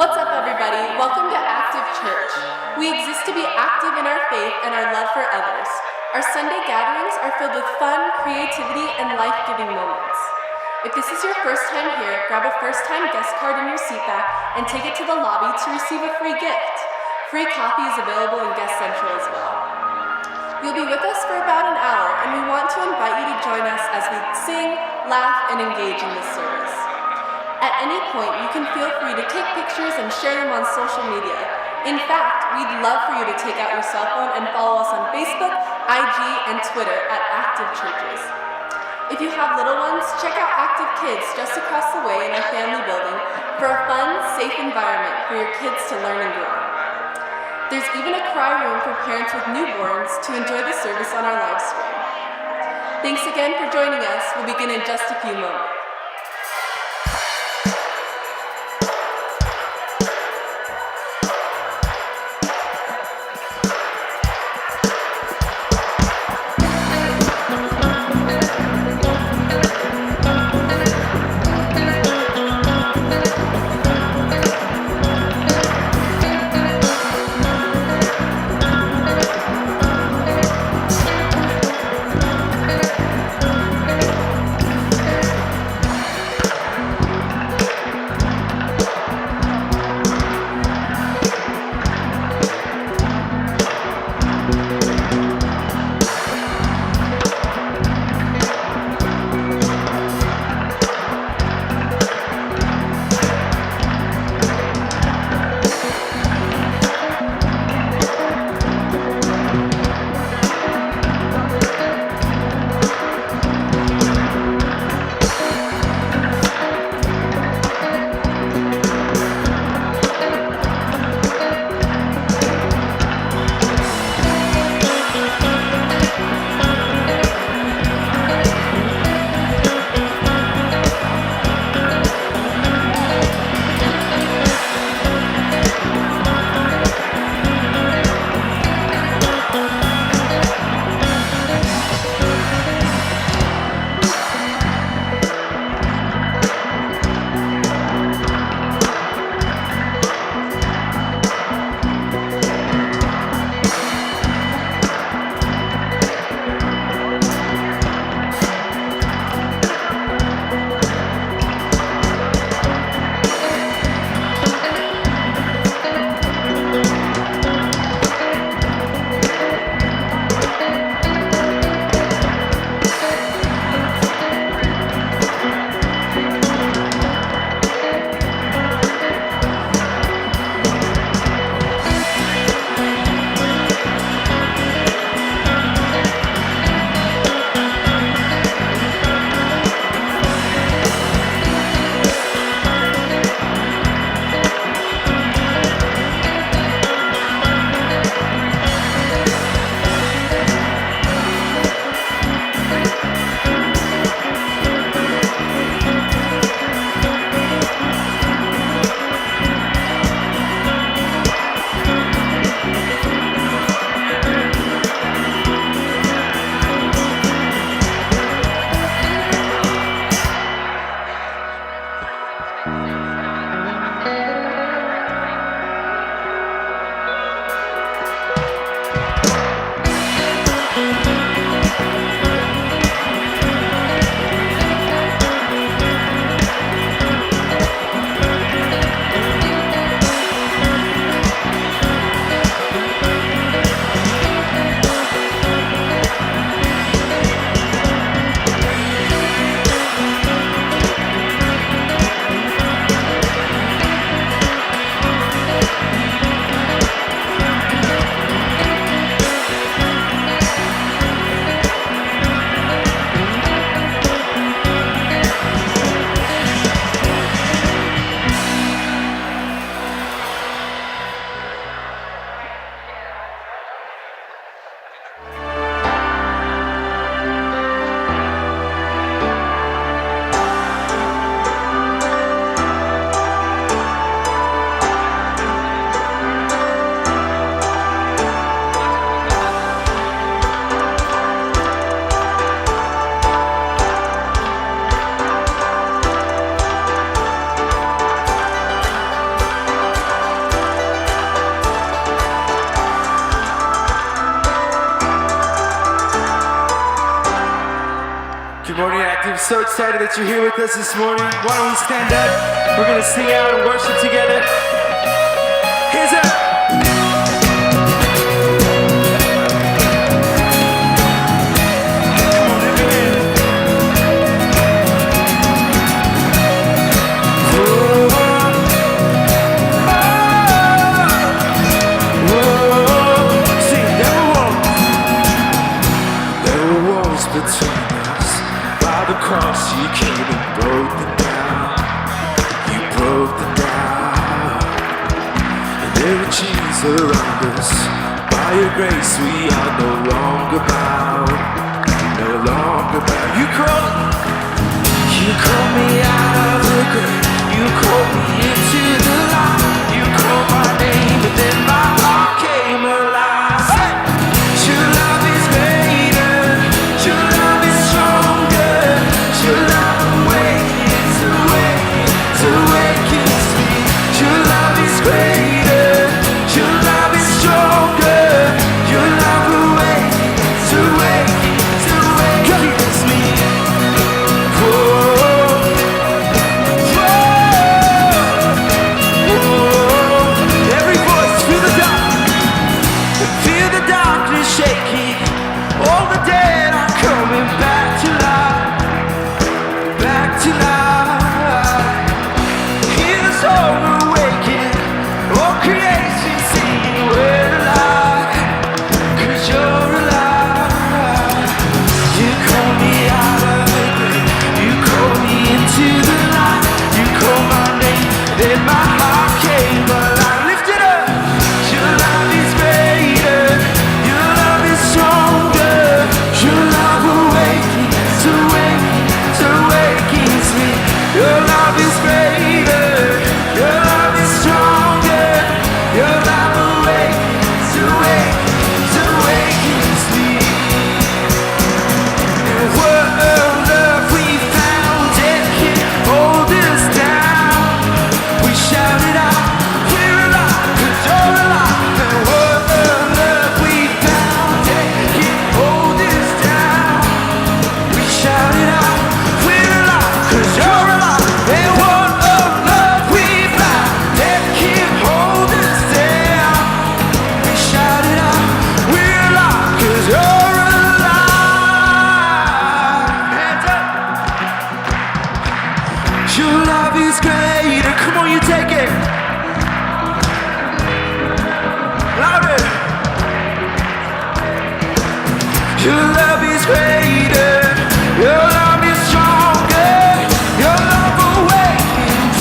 What's up, everybody? Welcome to Active Church. We exist to be active in our faith and our love for others. Our Sunday gatherings are filled with fun, creativity, and life-giving moments. If this is your first time here, grab a first-time guest card in your seat back and take it to the lobby to receive a free gift. Free coffee is available in Guest Central as well. You'll be with us for about an hour, and we want to invite you to join us as we sing, laugh, and engage in this service. At any point, you can feel free to take pictures and share them on social media. In fact, we'd love for you to take out your cell phone and follow us on Facebook, IG, and Twitter at Active Churches. If you have little ones, check out Active Kids just across the way in our family building for a fun, safe environment for your kids to learn and grow. There's even a cry room for parents with newborns to enjoy the service on our live stream. Thanks again for joining us. We'll begin in just a few moments. so excited that you're here with us this morning. Why don't we stand up? We're going to sing out and worship together. Hands up. Come on, lift your hands. Sing, there were walls between us. By the cross you came and broke them down. You broke them down. And there were chains around us. By your grace we are no longer bound. No longer bound. You called me out of the grave. You called me into the light. You called my name and then my heart came alive. Say, your love is greater. Your love is stronger. Your love awakens me. Your love is greater. Your love is stronger. Your love awakens me. Every voice, feel the darkness shaking. All the dead are coming back to life. Back to life. Hear the soul awaken. All creation singing, we're alive. 'Cause you're alive. You call me out of the grave. You call me into the light. You call my name, then my heart came alive. Lift it up. Your love is greater. Your love is stronger. Your love awakens me. Your love is greater. Your love is stronger. Your love awakens me. And what a love we found, it can't hold us down. We shout it out, we're alive, 'cause you're alive. And what a love we found, it can't hold us down. We shout it out, we're alive, 'cause you're alive. And what a love we found, it can't hold us down. We shout it out, we're alive, 'cause you're alive. Hands up. Your love is greater. Come on, you take it. Louder. Your love is greater. Your love is stronger. Your love awakens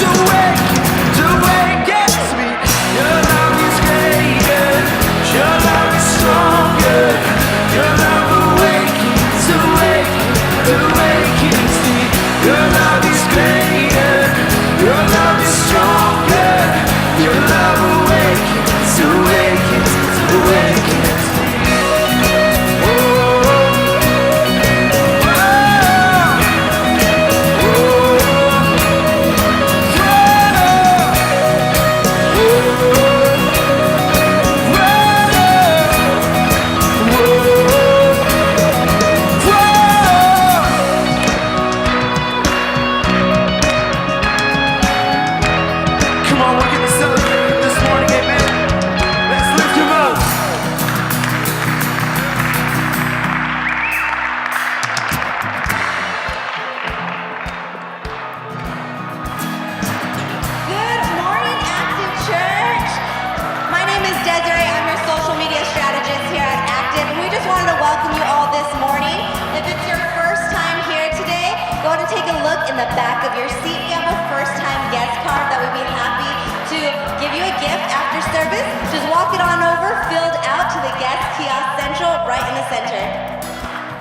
me. Your love is greater. Your love is stronger. Your love awakens me. Your love is greater. Your love is stronger. Your love awakens me. Come on, we're gonna celebrate this morning, amen. Let's lift him up. Good morning, Active Church. My name is Desiree. I'm your social media strategist here at Active, and we just wanted to welcome you all this morning. If it's your first time here today, go ahead and take a look in the back of your seat. We have a first-time guest card that we'd be happy to give you a gift after service. Just walk it on over, filled out to the guest kiosk central, right in the center.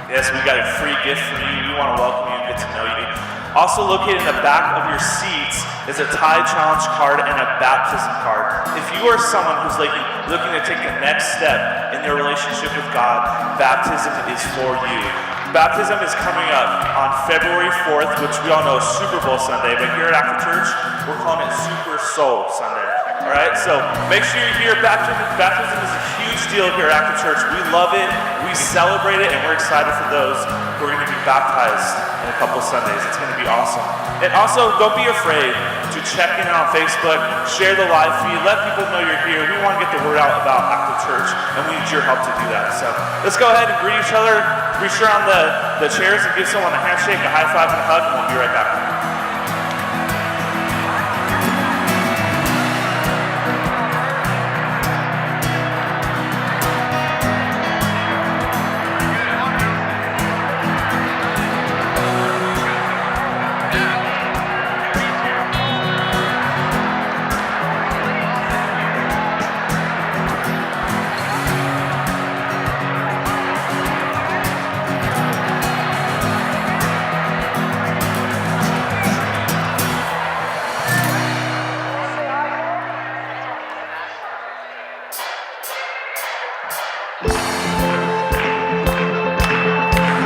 Yes, we got a free gift for you. We want to welcome you, get to know you. Also located in the back of your seats is a Tide Challenge card and a baptism card. If you are someone who's looking to take the next step in their relationship with God, baptism is for you. Baptism is coming up on February 4th, which we all know is Super Bowl Sunday, but here at After Church, we're calling it Super Soul Sunday. All right, so make sure you're here. Baptism is a huge huge deal here at Active Church. We love it, we celebrate it, and we're excited for those who are going to be baptized in a couple Sundays. It's going to be awesome. And also, don't be afraid to check in on Facebook, share the live feed, let people know you're here. We want to get the word out about Active Church, and we need your help to do that. So let's go ahead and greet each other, reach around the chairs and give someone a handshake, a high five, and a hug, and we'll be right back.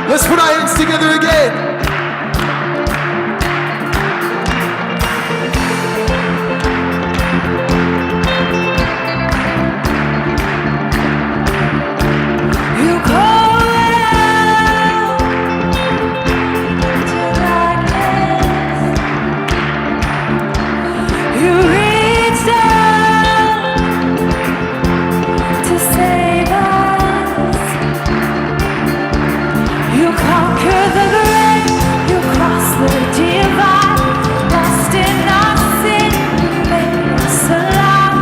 Let's put our hands together again. You call out to darkness. You reach down to save us. You conquer the grave, you cross the divide, lost in our sin, you made us alive.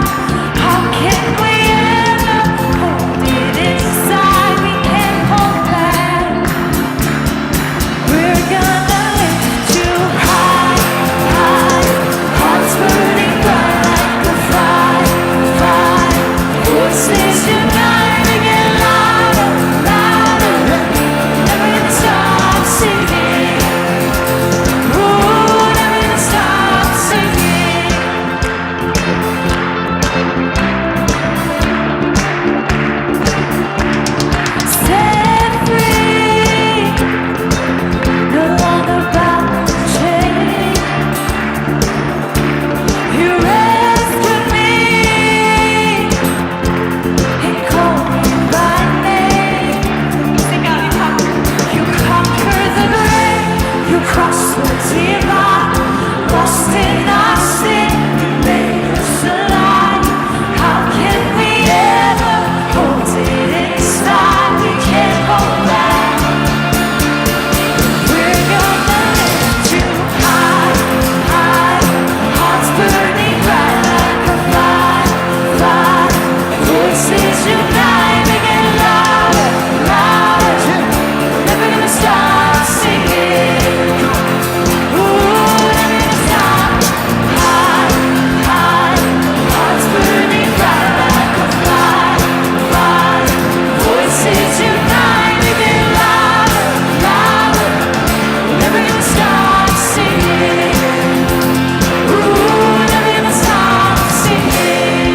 How can we ever hold it inside? We can't hold back. We're gonna lift you high, high, hearts burning bright like a fire, voices uniting and louder, louder. Never gonna stop singing. Ooh, never gonna stop singing. Set free, no longer bound to chain. You rescued me and called me by name. Sing out, you conquer the grave, you cross the divide, lost in our sin, you made us alive. How can we ever hold it inside? We can't hold back. We're gonna lift you high, high, hearts burning bright like a fire, voices uniting and louder, louder. Never gonna stop singing. Ooh, never gonna stop. High, high, hearts burning bright like a fire, voices uniting and louder, louder. Never gonna stop singing. Ooh, never gonna stop singing.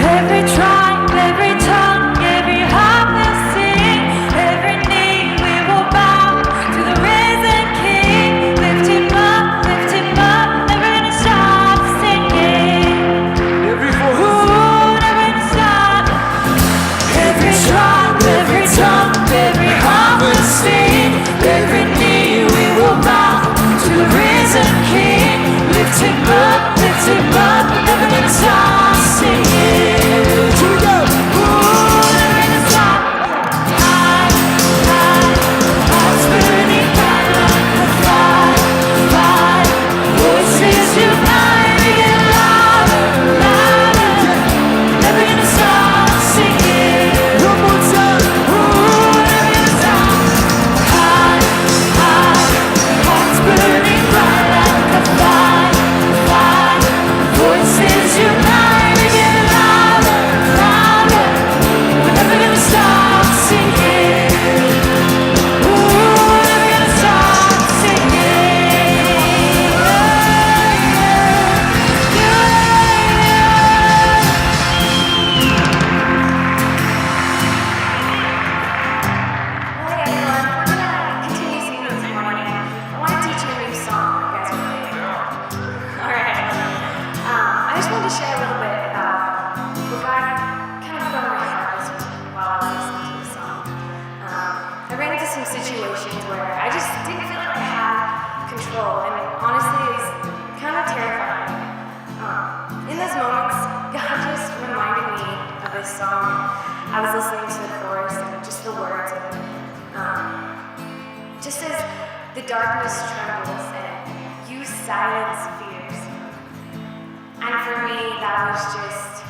Every tribe, every tongue, every heart will sing. Every knee we will bow to the risen King. Lift him up, never gonna stop singing. Ooh, never gonna stop. Every tribe, every tongue, every heart will sing. Every knee we will bow to the risen King. Lift him up, never gonna stop singing. Here we go. Ooh, never gonna stop. High, high, hearts burning bright like a fire, voices uniting and louder, louder. Never gonna stop singing. One more time. Ooh, never gonna stop. High, high, hearts burning bright like a fire, voices uniting and louder. vulnerable and honestly is kind of terrifying. In those moments, God just reminded me of this song. I was listening to the chorus and just the words of it. Just as the darkness trembles and you silence fears. And for me, that was just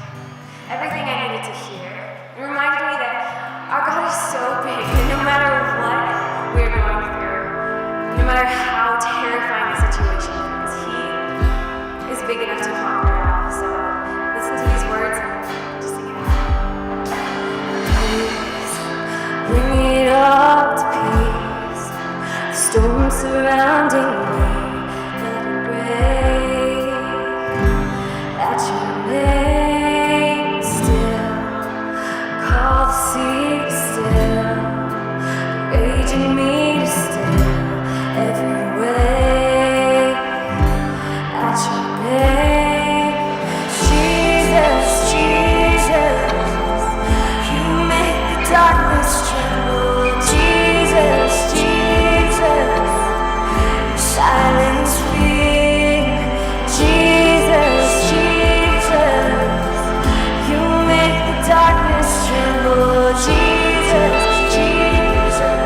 everything I needed to hear. It reminded me that our God is so big that no matter what we're going through, no matter how terrifying the situation is, He is big enough to conquer it all. So listen to these words and just sing it out. Please bring it all to peace. The storm surrounding me, let it break. At your name still, call the sea still, raging me to still every way. At your name, Jesus, Jesus, you make the darkness tremble. Jesus, Jesus, you silence fear. Jesus, Jesus, you make the darkness tremble. Jesus, Jesus.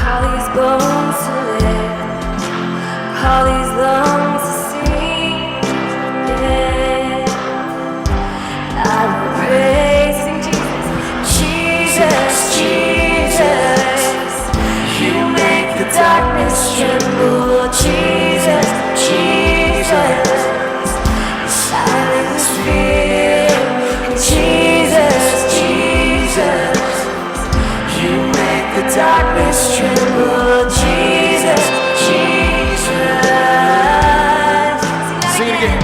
Call these bones to live, call these lungs to sing again. I will praise, sing Jesus, Jesus, Jesus. You make the darkness tremble. Jesus, Jesus, you silence fear. Jesus, Jesus, you make the darkness tremble. Jesus, Jesus. Sing it again.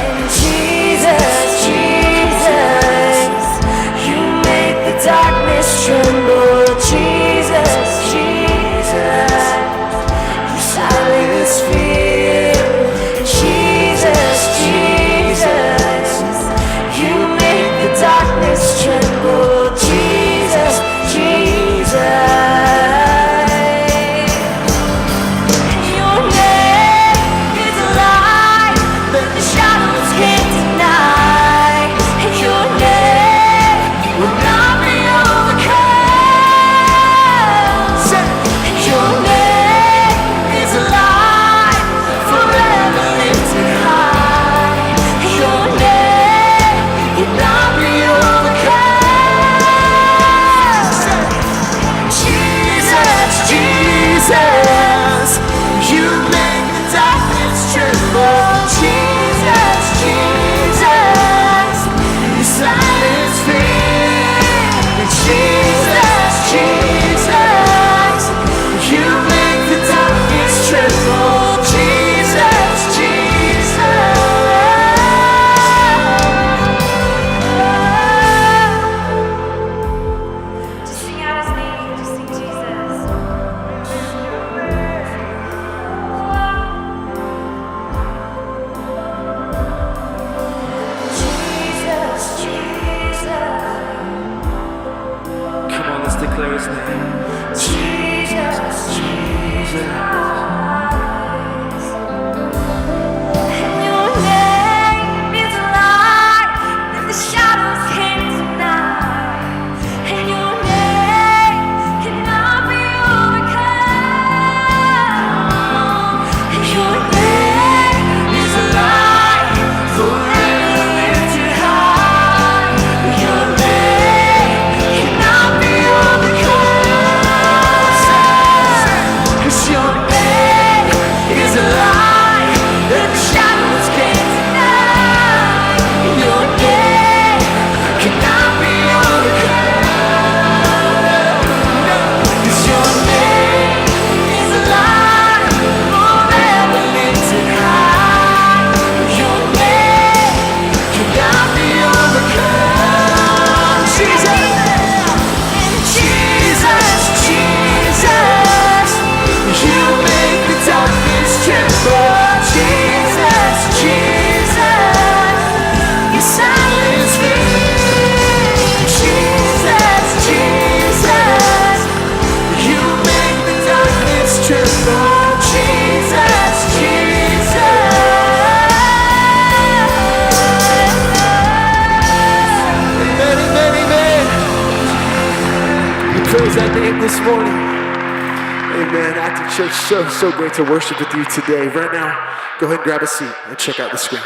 And Jesus, Jesus, you make the darkness tremble. Jesus, Jesus, you silence fear. Jesus, Jesus, you make the darkness tremble. Jesus, Jesus. Your name is a light that the shadows can't deny. Your name will not be overcome. Your name is a light forever lifted high. Your name cannot be overcome. Jesus, Jesus, you make the darkness tremble. Jesus, Jesus, You silence fear. Jesus, Jesus, you make the darkness tremble. Jesus, Jesus. Just sing out His name. Just sing Jesus. Jesus, Jesus, Come on, let's declare His name. Jesus, Jesus. And your name is a light that the shadows can't deny. And your name cannot be overcome. And your name is a light forever lifted high. Your name cannot be overcome. 'Cause your that name this morning. Amen. Active Church, so great to worship with you today. Right now, go ahead and grab a seat and check out the screen.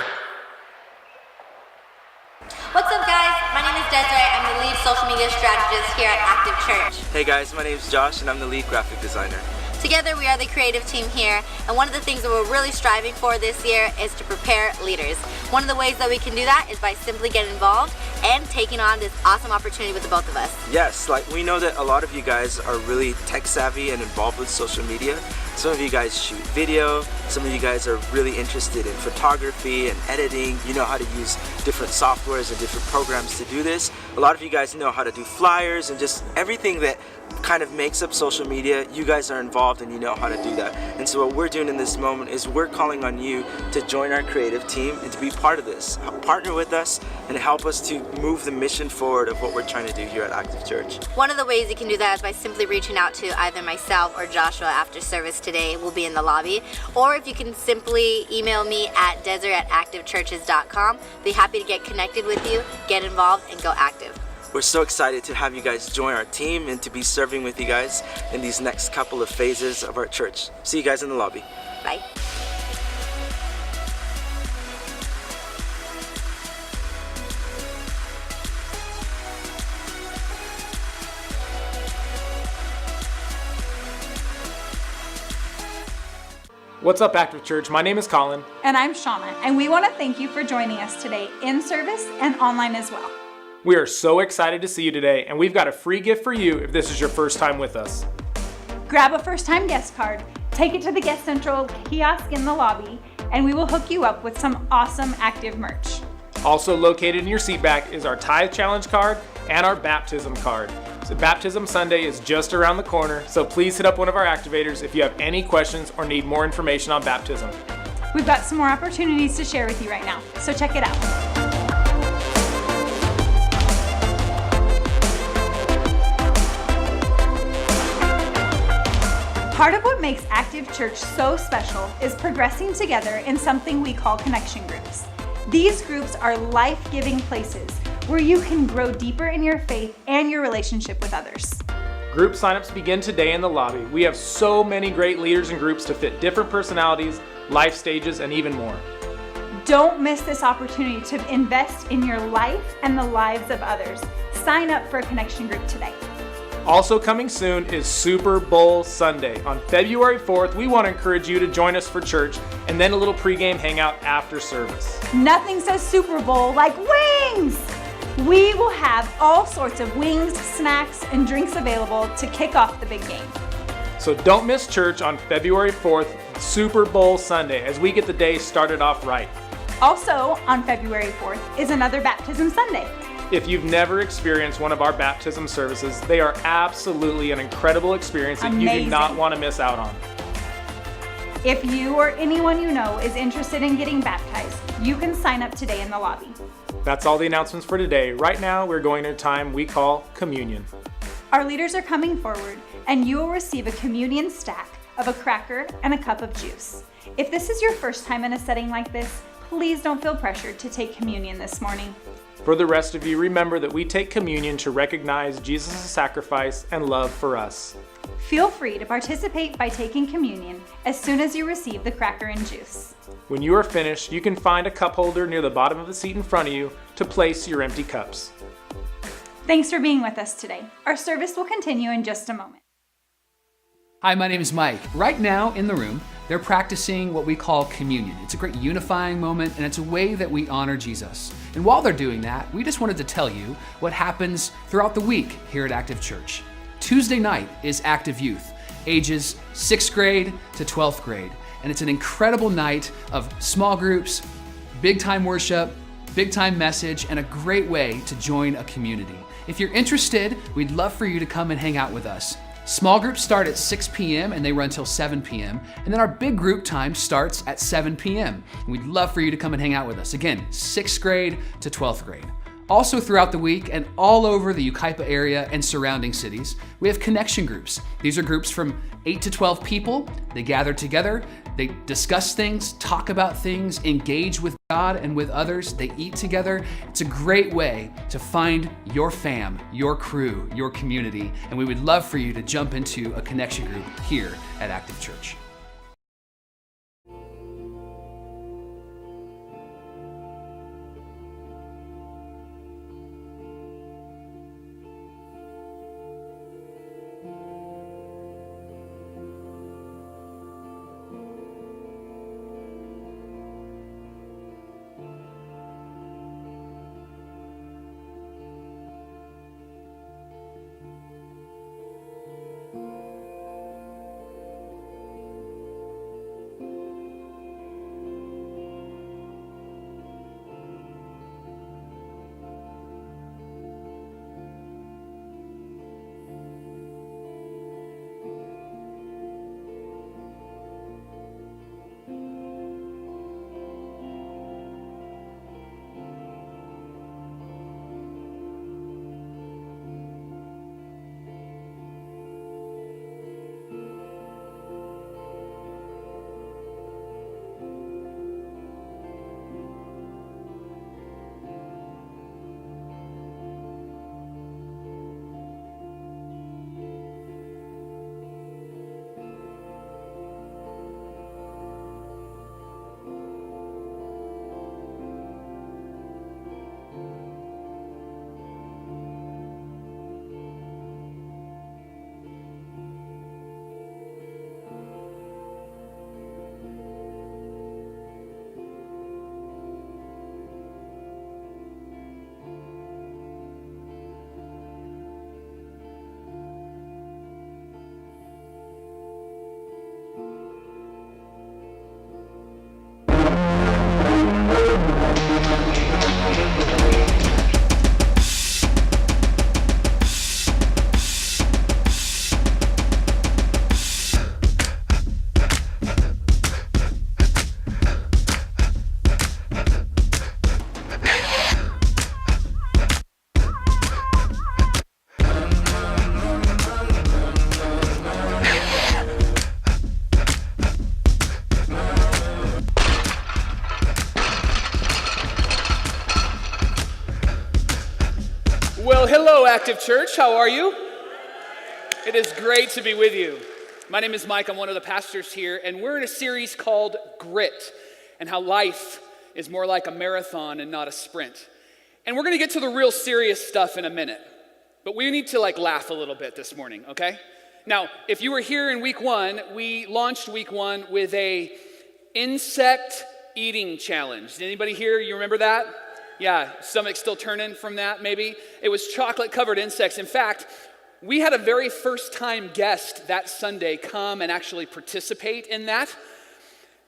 What's up, guys? My name is Desiree. I'm the lead social media strategist here at Active Church. Hey guys, my name is Josh and I'm the lead graphic designer. Together, we are the creative team here, and one of the things that we're really striving for this year is to prepare leaders. One of the ways that we can do that is by simply getting involved and taking on this awesome opportunity with the both of us. Yes, like we know that a lot of you guys are really tech savvy and involved with social media. Some of you guys shoot video, some of you guys are really interested in photography and editing. You know how to use different softwares and different programs to do this. A lot of you guys know how to do flyers and just everything that kind of makes up social media. You guys are involved and you know how to do that. And so what we're doing in this moment is we're calling on you to join our creative team and to be part of this. Partner with us and help us to move the mission forward of what we're trying to do here at Active Church. One of the ways you can do that is by simply reaching out to either myself or Joshua after service today. We'll be in the lobby. Or if you can simply email me at desert@activechurches.com. Be happy to get connected with you, get involved, and go active. We're so excited to have you guys join our team and to be serving with you guys in these next couple of phases of our church. See you guys in the lobby. Bye. What's up, Active Church? My name is Colin. And I'm Shauna, and we want to thank you for joining us today in service and online as well. We are so excited to see you today, and we've got a free gift for you if this is your first time with us. Grab a first-time guest card, take it to the Guest Central kiosk in the lobby, and we will hook you up with some awesome Active merch. Also located in your seat back is our Tithe Challenge card and our Baptism card. So Baptism Sunday is just around the corner, so please hit up one of our activators if you have any questions or need more information on baptism. We've got some more opportunities to share with you right now, so check it out. Part of what makes Active Church so special is progressing together in something we call connection groups. These groups are life-giving places where you can grow deeper in your faith and your relationship with others. Group signups begin today in the lobby. We have so many great leaders and groups to fit different personalities, life stages, and even more. Don't miss this opportunity to invest in your life and the lives of others. Sign up for a connection group today. Also coming soon is Super Bowl Sunday. On February 4th, we want to encourage you to join us for church and then a little pregame hangout after service. Nothing says Super Bowl like wings! We will have all sorts of wings, snacks, and drinks available to kick off the big game. So don't miss church on February 4th, Super Bowl Sunday, as we get the day started off right. Also on February 4th is another Baptism Sunday. If you've never experienced one of our baptism services, they are absolutely an incredible experience that you do not want to miss out on. If you or anyone you know is interested in getting baptized, you can sign up today in the lobby. That's all the announcements for today. Right now, we're going to a time we call communion. Our leaders are coming forward, and you will receive a communion stack of a cracker and a cup of juice. If this is your first time in a setting like this, please don't feel pressured to take communion this morning. For the rest of you, remember that we take communion to recognize Jesus' sacrifice and love for us. Feel free to participate by taking communion as soon as you receive the cracker and juice. When you are finished, you can find a cup holder near the bottom of the seat in front of you to place your empty cups. Thanks for being with us today. Our service will continue in just a moment. Hi, my name is Mike. Right now in the room, they're practicing what we call communion. It's a great unifying moment, and it's a way that we honor Jesus. And while they're doing that, we just wanted to tell you what happens throughout the week here at Active Church. Tuesday night is Active Youth, ages 6th grade to 12th grade. And it's an incredible night of small groups, big time worship, big time message, and a great way to join a community. If you're interested, we'd love for you to come and hang out with us. Small groups start at 6 p.m. and they run till 7 p.m. And then our big group time starts at 7 p.m. And we'd love for you to come and hang out with us. Again, 6th grade to 12th grade. Also throughout the week and all over the Yucaipa area and surrounding cities, we have connection groups. These are groups from 8 to 12 people. They gather together, they discuss things, talk about things, engage with God and with others. They eat together. It's a great way to find your fam, your crew, your community, and we would love for you to jump into a connection group here at Active Church. Well, hello, Active Church. How are you? It is great to be with you. My name is Mike. I'm one of the pastors here, and we're in a series called Grit and how life is more like a marathon and not a sprint. And we're going to get to the real serious stuff in a minute, but we need to laugh a little bit this morning, okay? Now, if you were here in week one, we launched week one with a insect eating challenge. Did anybody here, you remember that? Yeah, stomach still turning from that, maybe. It was chocolate-covered insects. In fact, we had a very first-time guest that Sunday come and actually participate in that.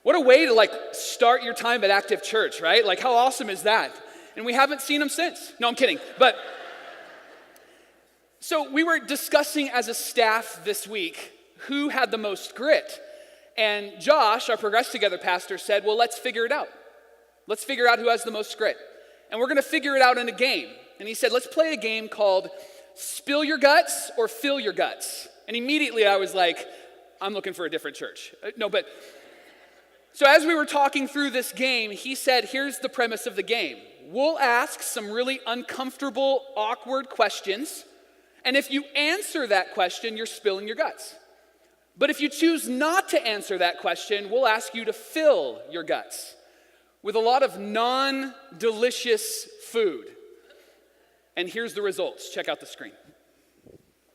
What a way to start your time at Active Church, right? How awesome is that? And we haven't seen him since. No, I'm kidding. But so we were discussing as a staff this week who had the most grit. And Josh, our Progress Together pastor, said, well, let's figure it out. Let's figure out who has the most grit. And we're going to figure it out in a game. And he said, let's play a game called Spill Your Guts or Fill Your Guts. And immediately I was like, I'm looking for a different church. So as we were talking through this game, he said, here's the premise of the game. We'll ask some really uncomfortable, awkward questions. And if you answer that question, you're spilling your guts. But if you choose not to answer that question, we'll ask you to fill your guts with a lot of non-delicious food. And here's the results. Check out the screen.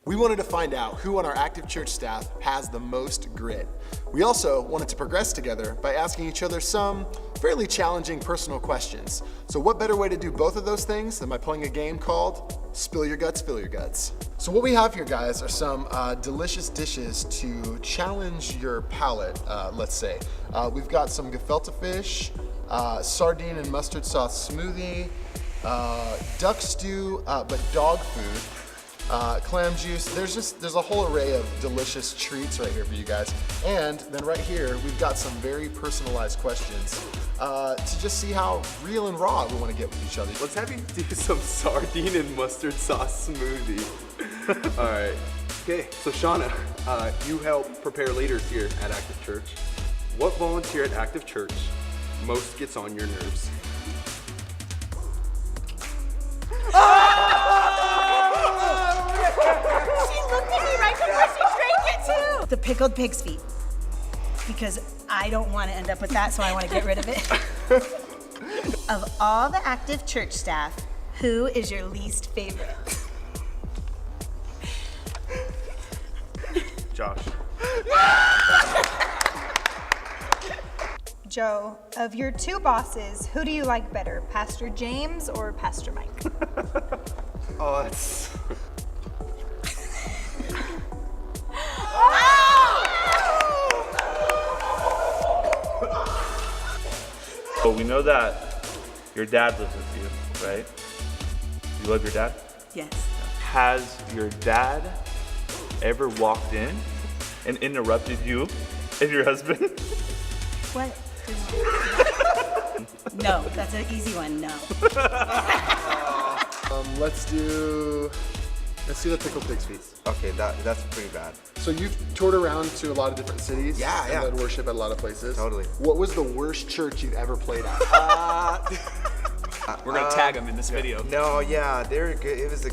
We wanted to find out who on our Active Church staff has the most grit. We also wanted to progress together by asking each other some fairly challenging personal questions. So what better way to do both of those things than by playing a game called Spill Your Guts, Fill Your Guts. So what we have here, guys, are some delicious dishes to challenge your palate, let's say. We've got some gefilte fish, sardine and mustard sauce smoothie, duck stew, but dog food. clam juice. There's a whole array of delicious treats right here for you guys. And then right here, we've got some very personalized questions to just see how real and raw we want to get with each other. Let's have you do some sardine and mustard sauce smoothie. All right. Okay, so Shauna, you help prepare leaders here at Active Church. What volunteer at Active Church most gets on your nerves? She looked at me right before she drank it too. The pickled pig's feet. Because I don't want to end up with that, so I want to get rid of it. Of all the Active Church staff, who is your least favorite? Josh. Joe, of your two bosses, who do you like better, Pastor James or Pastor Mike? Oh, that's... So we know that your dad lives with you, right? You love your dad? Yes. Has your dad ever walked in and interrupted you and your husband? What? No, that's an easy one, no. Let's do the pickled pig's feet. Okay, that's pretty bad. So you've toured around to a lot of different cities. Yeah, yeah. And led worship at a lot of places. Totally. What was the worst church you've ever played at? We're gonna tag them in this video. No, yeah, they're good. It was.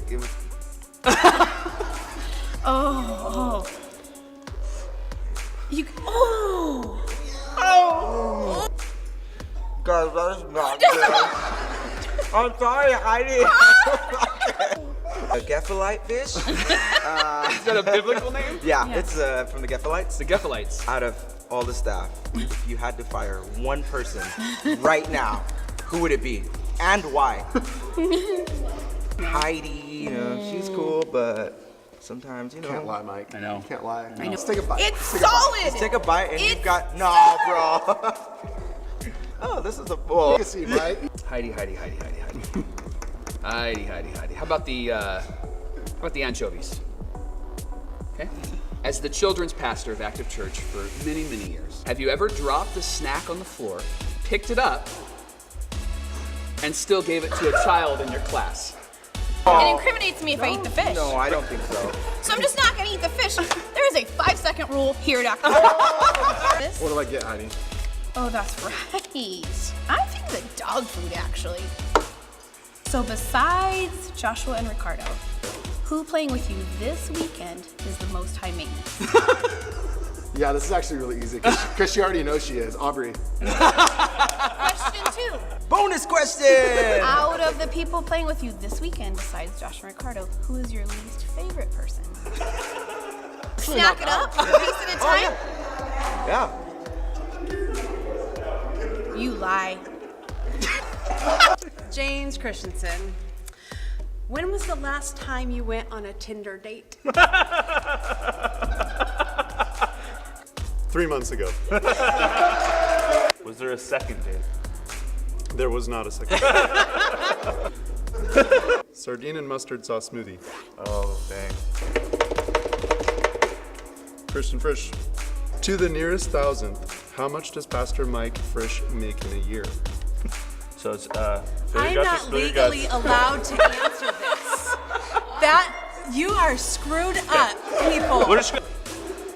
Oh. You. Oh. Guys, that is not good. I'm sorry, Heidi. A Gephalite fish? Is that a biblical name? Yeah, it's from the Gephalites. The Gephalites. Out of all the staff, if you had to fire one person right now, who would it be? And why? Heidi, she's cool, but sometimes, Can't lie, Mike. I know. Can't lie. I know. Let's take a bite. It's Let's take a bite. solid. Just take a bite and you've got, no, bro. Oh, this is a bull. Take a seat, right? Heidi. How about the anchovies? Okay. As the children's pastor of Active Church for many, many years, have you ever dropped a snack on the floor, picked it up, and still gave it to a child in your class? It incriminates me if I eat the fish. No, I don't think so. So I'm just not gonna eat the fish. There is a 5-second rule here at Active. What do I get, Heidi? Oh, that's right. I'm thinking the dog food, actually. So besides Joshua and Ricardo, who playing with you this weekend is the most high maintenance? Yeah, this is actually really easy because she already knows she is. Aubrey. Question 2. Bonus question! Out of the people playing with you this weekend, besides Josh and Ricardo, who is your least favorite person? Snack it up, a piece at a time. Yeah. You lie. James Christensen, when was the last time you went on a Tinder date? 3 months ago. Was there a second date? There was not a second. Sardine and mustard sauce smoothie. Oh, dang. Christian Frisch. To the nearest thousandth, how much does Pastor Mike Frisch make in a year? So it's, I'm not legally allowed to answer this. That, you are screwed up, people. What is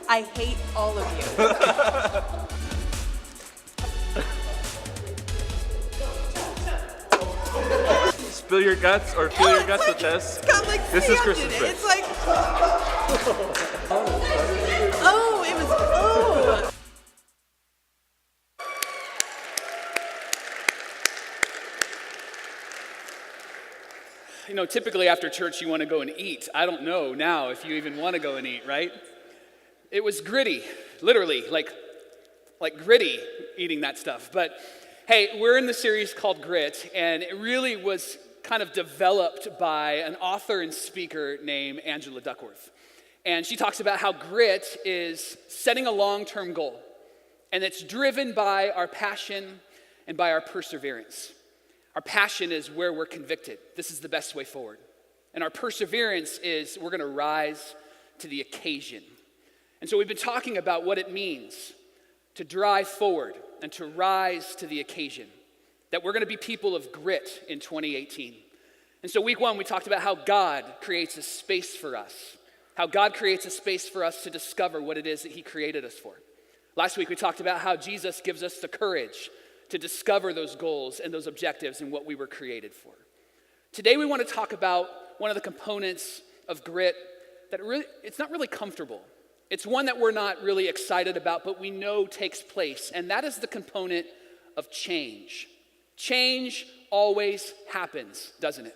I hate all of you. Spill your guts or fill your guts with this. It's got like This is sand Christian in it. Frisch. It's like, oh, it was, oh. You know, typically after church you want to go and eat. I don't know now if you even want to go and eat, right? It was gritty, literally, like gritty eating that stuff. But hey, we're in the series called Grit, and it really was kind of developed by an author and speaker named Angela Duckworth. And she talks about how grit is setting a long-term goal, and it's driven by our passion and by our perseverance. Our passion is where we're convicted. This is the best way forward. And our perseverance is we're going to rise to the occasion. And so we've been talking about what it means to drive forward and to rise to the occasion, that we're going to be people of grit in 2018. And so week 1, we talked about how God creates a space for us, how God creates a space for us to discover what it is that he created us for. Last week, we talked about how Jesus gives us the courage to discover those goals and those objectives and what we were created for. Today, we want to talk about one of the components of grit that it's not really comfortable. It's one that we're not really excited about, but we know takes place, and that is the component of change. Change always happens, doesn't it?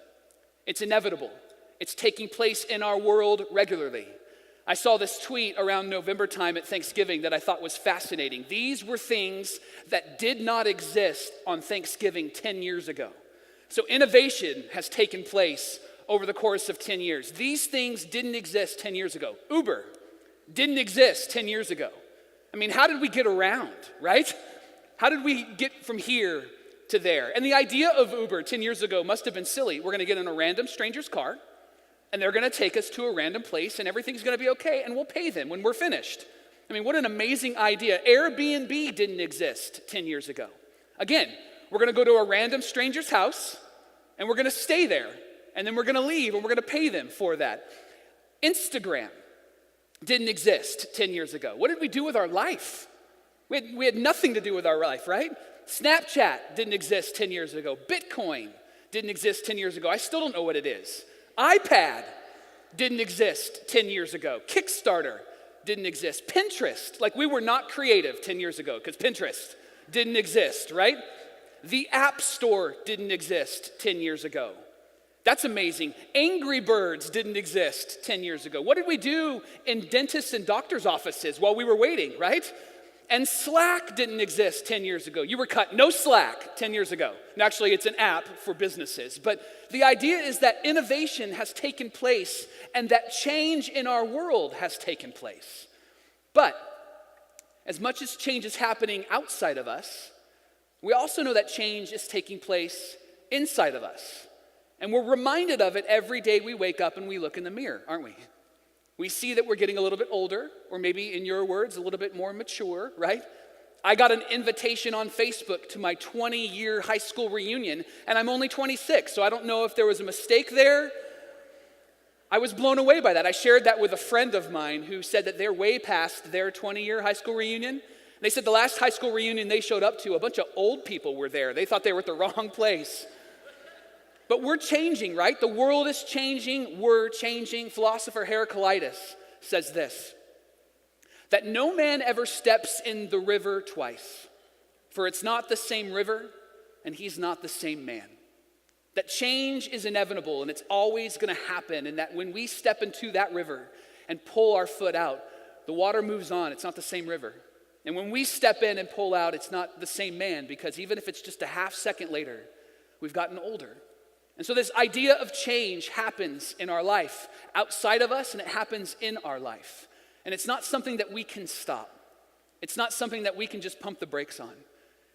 It's inevitable. It's taking place in our world regularly. I saw this tweet around November time at Thanksgiving that I thought was fascinating. These were things that did not exist on Thanksgiving 10 years ago. So innovation has taken place over the course of 10 years. These things didn't exist 10 years ago. Uber didn't exist 10 years ago. I mean, how did we get around, right? How did we get from here to there? And the idea of Uber 10 years ago must have been silly. We're going to get in a random stranger's car, and they're going to take us to a random place, and everything's going to be okay, and we'll pay them when we're finished. I mean, what an amazing idea. Airbnb didn't exist 10 years ago. Again, we're going to go to a random stranger's house, and we're going to stay there, and then we're going to leave, and we're going to pay them for that. Instagram didn't exist 10 years ago. What did we do with our life? We had nothing to do with our life, right? Snapchat didn't exist 10 years ago. Bitcoin didn't exist 10 years ago. I still don't know what it is. iPad didn't exist 10 years ago. Kickstarter didn't exist. Pinterest, like we were not creative 10 years ago because Pinterest didn't exist, right? The App Store didn't exist 10 years ago. That's amazing. Angry Birds didn't exist 10 years ago. What did we do in dentists and doctors' offices while we were waiting, right? And Slack didn't exist 10 years ago. You were cut, no Slack 10 years ago. And actually, it's an app for businesses. But the idea is that innovation has taken place and that change in our world has taken place. But as much as change is happening outside of us, we also know that change is taking place inside of us. And we're reminded of it every day we wake up and we look in the mirror, aren't we? We see that we're getting a little bit older, or maybe in your words, a little bit more mature, right? I got an invitation on Facebook to my 20-year high school reunion, and I'm only 26, so I don't know if there was a mistake there. I was blown away by that. I shared that with a friend of mine who said that they're way past their 20-year high school reunion. They said the last high school reunion they showed up to, a bunch of old people were there. They thought they were at the wrong place. But we're changing, right? The world is changing. We're changing. Philosopher Heraclitus says this, that no man ever steps in the river twice, for it's not the same river, and he's not the same man. That change is inevitable, and it's always going to happen, and that when we step into that river and pull our foot out, the water moves on. It's not the same river. And when we step in and pull out, it's not the same man, because even if it's just a half second later, we've gotten older. And so this idea of change happens in our life, outside of us, and it happens in our life. And it's not something that we can stop. It's not something that we can just pump the brakes on.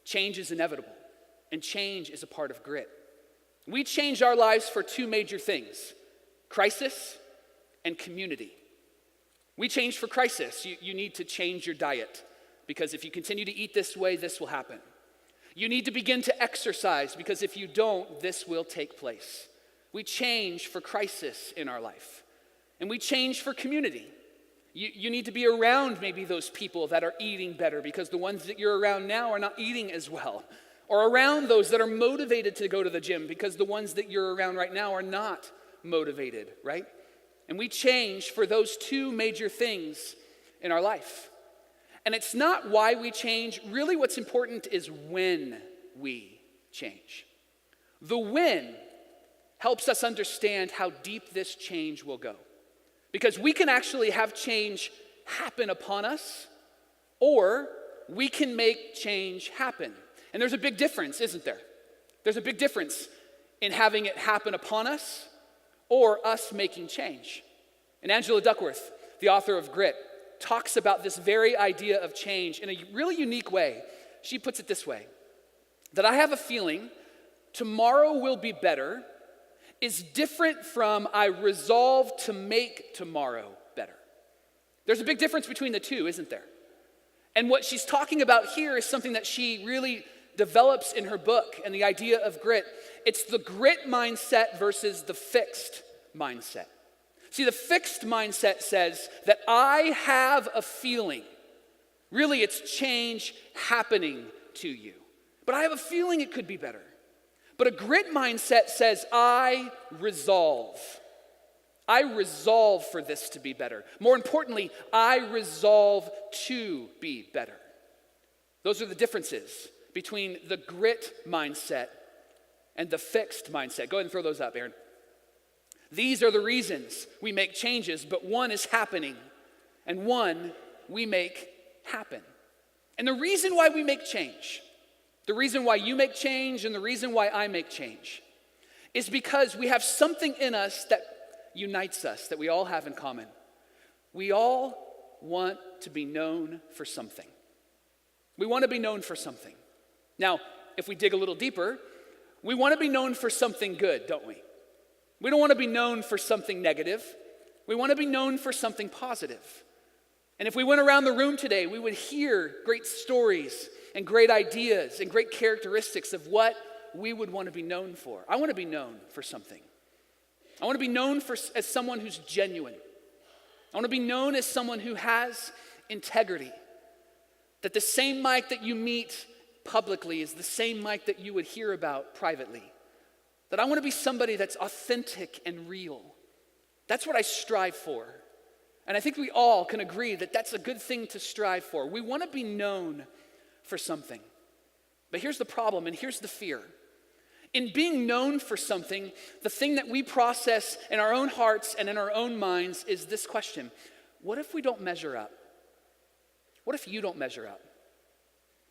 Change is inevitable, and change is a part of grit. We change our lives for two major things, crisis and community. We change for crisis. You need to change your diet, because if you continue to eat this way, this will happen. You need to begin to exercise, because if you don't, this will take place. We change for crisis in our life. And we change for community. You need to be around maybe those people that are eating better, because the ones that you're around now are not eating as well. Or around those that are motivated to go to the gym, because the ones that you're around right now are not motivated, right? And we change for those two major things in our life. And it's not why we change. Really what's important is when we change. The when helps us understand how deep this change will go. Because we can actually have change happen upon us, or we can make change happen. And there's a big difference, isn't there? There's a big difference in having it happen upon us or us making change. And Angela Duckworth, the author of Grit, talks about this very idea of change in a really unique way. She puts it this way, that I have a feeling tomorrow will be better is different from I resolve to make tomorrow better. There's a big difference between the two, isn't there? And what she's talking about here is something that she really develops in her book, and the idea of grit. It's the grit mindset versus the fixed mindset. See, the fixed mindset says that I have a feeling. Really, it's change happening to you. But I have a feeling it could be better. But a grit mindset says, I resolve. I resolve for this to be better. More importantly, I resolve to be better. Those are the differences between the grit mindset and the fixed mindset. Go ahead and throw those up, Aaron. These are the reasons we make changes, but one is happening, and one we make happen. And the reason why we make change, the reason why you make change and the reason why I make change is because we have something in us that unites us, that we all have in common. We all want to be known for something. We want to be known for something. Now, if we dig a little deeper, we want to be known for something good, don't we? We don't want to be known for something negative. We want to be known for something positive. And if we went around the room today, we would hear great stories and great ideas and great characteristics of what we would want to be known for. I want to be known for something. I want to be known as someone who's genuine. I want to be known as someone who has integrity. That the same Mike that you meet publicly is the same Mike that you would hear about privately. That I want to be somebody that's authentic and real. That's what I strive for. And I think we all can agree that that's a good thing to strive for. We want to be known for something. But here's the problem, and here's the fear. In being known for something, the thing that we process in our own hearts and in our own minds is this question: what if we don't measure up? What if you don't measure up?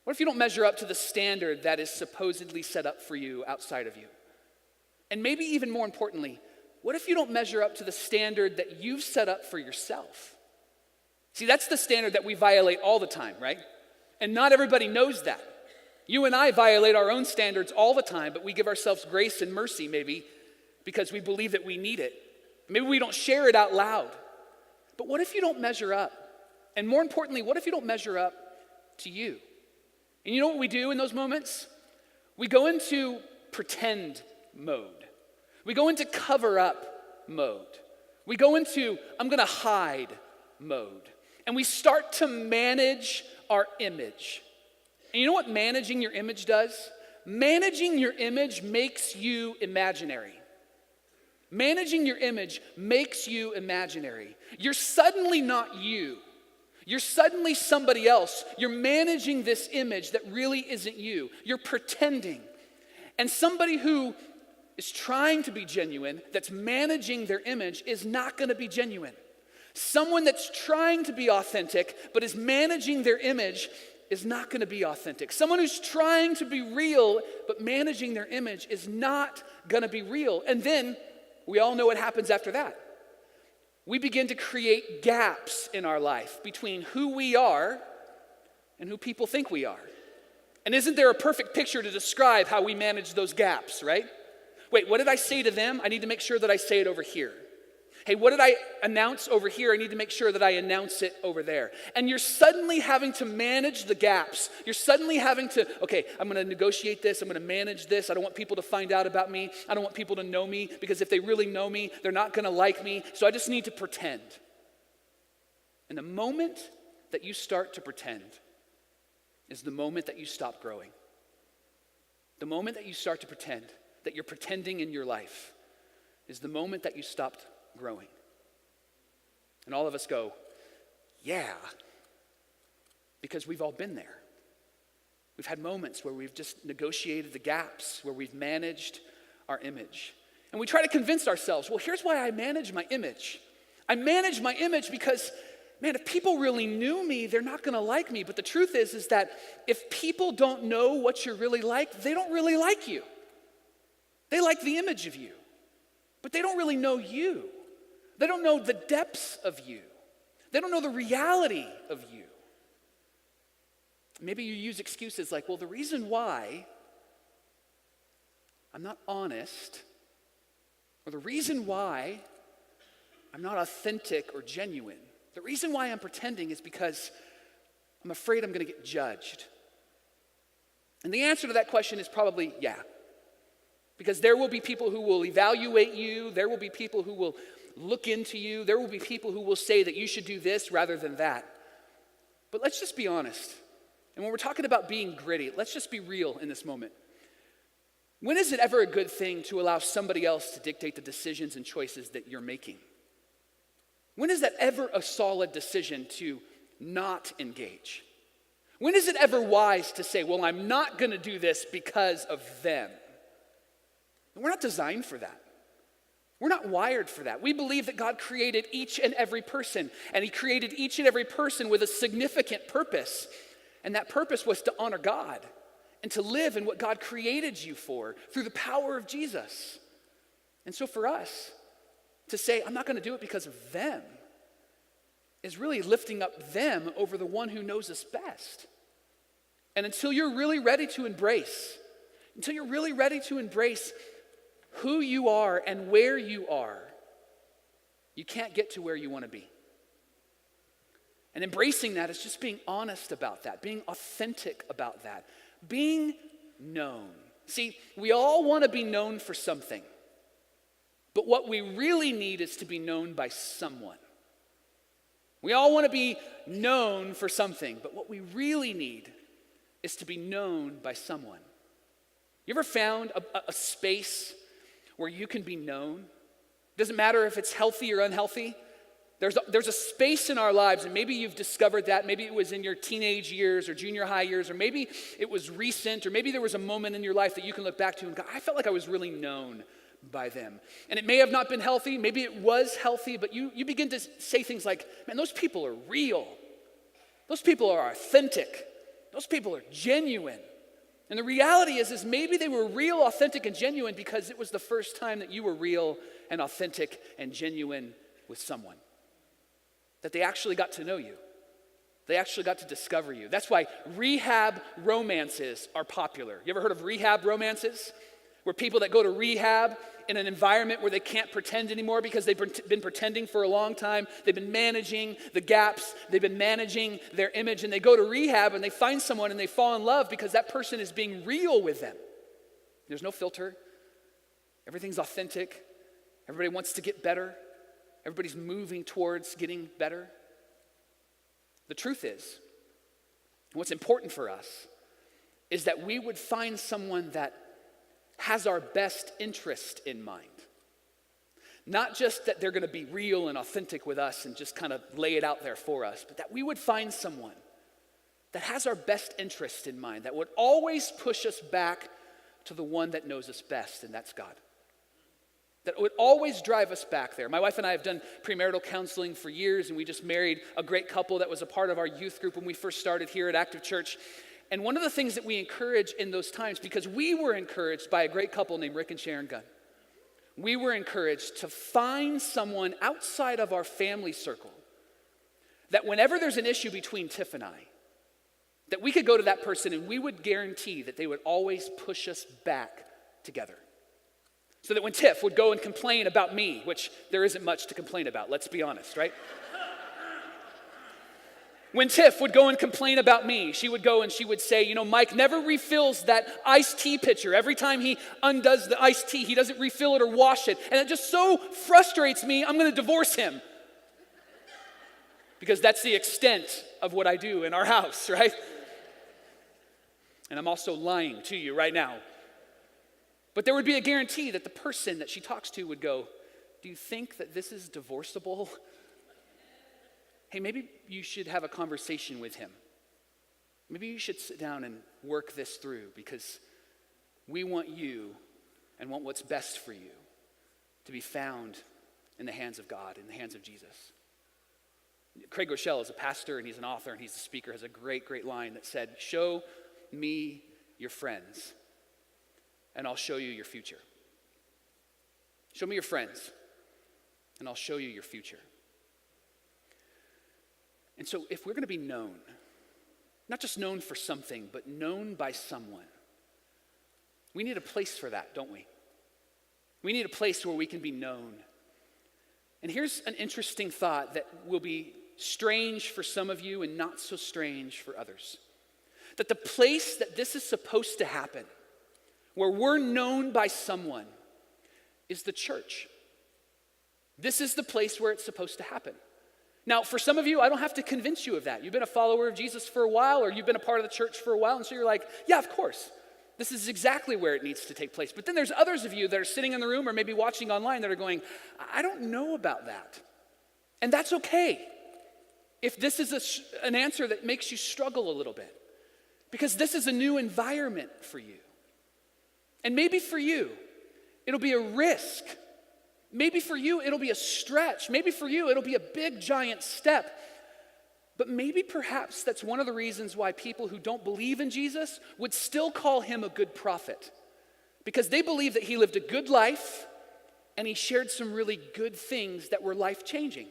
What if you don't measure up to the standard that is supposedly set up for you outside of you? And maybe even more importantly, what if you don't measure up to the standard that you've set up for yourself? See, that's the standard that we violate all the time, right? And not everybody knows that. You and I violate our own standards all the time, but we give ourselves grace and mercy maybe because we believe that we need it. Maybe we don't share it out loud. But what if you don't measure up? And more importantly, what if you don't measure up to you? And you know what we do in those moments? We go into pretend mode. We go into cover up mode. We go into I'm gonna hide mode. And we start to manage our image. And you know what managing your image does? Managing your image makes you imaginary. Managing your image makes you imaginary. You're suddenly not you. You're suddenly somebody else. You're managing this image that really isn't you. You're pretending. And somebody who is trying to be genuine, that's managing their image, is not going to be genuine. Someone that's trying to be authentic but is managing their image is not going to be authentic. Someone who's trying to be real but managing their image is not going to be real. And then we all know what happens after that. We begin to create gaps in our life between who we are and who people think we are. And isn't there a perfect picture to describe how we manage those gaps, right? Wait, what did I say to them? I need to make sure that I say it over here. Hey, what did I announce over here? I need to make sure that I announce it over there. And you're suddenly having to manage the gaps. You're suddenly having to, okay, I'm going to negotiate this. I'm going to manage this. I don't want people to find out about me. I don't want people to know me because if they really know me, they're not going to like me. So I just need to pretend. And the moment that you start to pretend is the moment that you stop growing. The moment that you start to pretend that you're pretending in your life is the moment that you stopped growing. And all of us go, yeah, because we've all been there. We've had moments where we've just negotiated the gaps, where we've managed our image. And we try to convince ourselves, well, here's why I manage my image. I manage my image because, man, if people really knew me, they're not going to like me. But the truth is that if people don't know what you're really like, they don't really like you. They like the image of you, but they don't really know you. They don't know the depths of you. They don't know the reality of you. Maybe you use excuses like, well, the reason why I'm not honest or the reason why I'm not authentic or genuine, the reason why I'm pretending is because I'm afraid I'm going to get judged. And the answer to that question is probably yeah. Because there will be people who will evaluate you, there will be people who will look into you, there will be people who will say that you should do this rather than that. But let's just be honest. And when we're talking about being gritty, let's just be real in this moment. When is it ever a good thing to allow somebody else to dictate the decisions and choices that you're making? When is that ever a solid decision to not engage? When is it ever wise to say, well, I'm not going to do this because of them? We're not designed for that. We're not wired for that. We believe that God created each and every person, and he created each and every person with a significant purpose. And that purpose was to honor God and to live in what God created you for through the power of Jesus. And so for us to say, I'm not going to do it because of them, is really lifting up them over the one who knows us best. And until you're really ready to embrace who you are and where you are, you can't get to where you want to be. And embracing that is just being honest about that, being authentic about that, being known. See, we all want to be known for something, but what we really need is to be known by someone. We all want to be known for something, but what we really need is to be known by someone. You ever found a space where you can be known? Doesn't matter if it's healthy or unhealthy. There's a space in our lives, and maybe you've discovered that. Maybe it was in your teenage years or junior high years, or maybe it was recent, or maybe there was a moment in your life that you can look back to and go, I felt like I was really known by them. And it may have not been healthy, maybe it was healthy, but you begin to say things like, man, those people are real. Those people are authentic. Those people are genuine. And the reality is maybe they were real, authentic, and genuine because it was the first time that you were real and authentic and genuine with someone. That they actually got to know you. They actually got to discover you. That's why rehab romances are popular. You ever heard of rehab romances? Where people that go to rehab in an environment where they can't pretend anymore because they've been pretending for a long time. They've been managing the gaps. They've been managing their image. And they go to rehab and they find someone and they fall in love because that person is being real with them. There's no filter. Everything's authentic. Everybody wants to get better. Everybody's moving towards getting better. The truth is, what's important for us is that we would find someone that has our best interest in mind. Not just that they're going to be real and authentic with us and just kind of lay it out there for us, but that we would find someone that has our best interest in mind, that would always push us back to the one that knows us best, and that's God. That would always drive us back there. My wife and I have done premarital counseling for years, and we just married a great couple that was a part of our youth group when we first started here at Active Church. And one of the things that we encourage in those times, because we were encouraged by a great couple named Rick and Sharon Gunn, we were encouraged to find someone outside of our family circle that whenever there's an issue between Tiff and I, that we could go to that person and we would guarantee that they would always push us back together. So that when Tiff would go and complain about me, which there isn't much to complain about, let's be honest, right? When Tiff would go and complain about me, she would go and she would say, Mike never refills that iced tea pitcher. Every time he undoes the iced tea, he doesn't refill it or wash it. And it just so frustrates me, I'm going to divorce him. Because that's the extent of what I do in our house, right? And I'm also lying to you right now. But there would be a guarantee that the person that she talks to would go, do you think that this is divorceable? Hey, maybe you should have a conversation with him. Maybe you should sit down and work this through because we want you and want what's best for you to be found in the hands of God, in the hands of Jesus. Craig Rochelle is a pastor and he's an author and he's a speaker, has a great, great line that said, show me your friends and I'll show you your future. Show me your friends and I'll show you your future. And so if we're going to be known, not just known for something, but known by someone, we need a place for that, don't we? We need a place where we can be known. And here's an interesting thought that will be strange for some of you and not so strange for others. That the place that this is supposed to happen, where we're known by someone, is the church. This is the place where it's supposed to happen. Now, for some of you, I don't have to convince you of that. You've been a follower of Jesus for a while, or you've been a part of the church for a while, and so you're like, yeah, of course. This is exactly where it needs to take place. But then there's others of you that are sitting in the room or maybe watching online that are going, I don't know about that. And that's okay if this is an answer that makes you struggle a little bit, because this is a new environment for you. And maybe for you, it'll be a risk. Maybe for you, it'll be a stretch. Maybe for you, it'll be a big, giant step. But maybe perhaps that's one of the reasons why people who don't believe in Jesus would still call him a good prophet, because they believe that he lived a good life and he shared some really good things that were life-changing.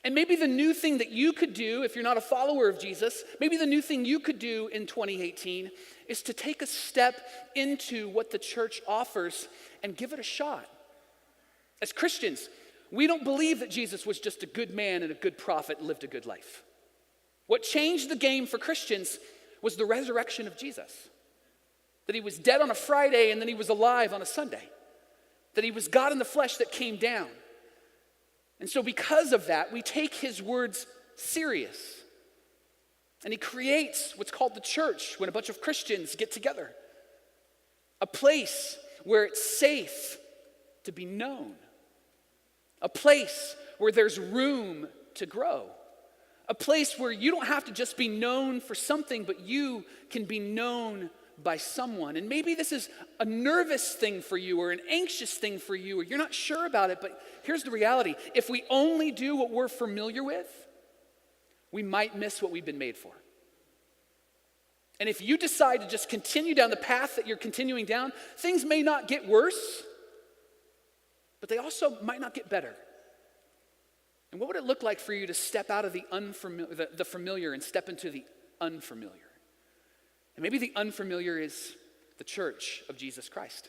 And maybe the new thing that you could do, if you're not a follower of Jesus, maybe the new thing you could do in 2018 is to take a step into what the church offers and give it a shot. As Christians, we don't believe that Jesus was just a good man and a good prophet and lived a good life. What changed the game for Christians was the resurrection of Jesus. That he was dead on a Friday and then he was alive on a Sunday. That he was God in the flesh that came down. And so because of that, we take his words serious. And he creates what's called the church, when a bunch of Christians get together. A place where it's safe to be known. A place where there's room to grow. A place where you don't have to just be known for something, but you can be known by someone. And maybe this is a nervous thing for you or an anxious thing for you, or you're not sure about it, but here's the reality. If we only do what we're familiar with, we might miss what we've been made for. And if you decide to just continue down the path that you're continuing down, things may not get worse, but they also might not get better. And what would it look like for you to step out of the familiar and step into the unfamiliar? And maybe the unfamiliar is the church of Jesus Christ.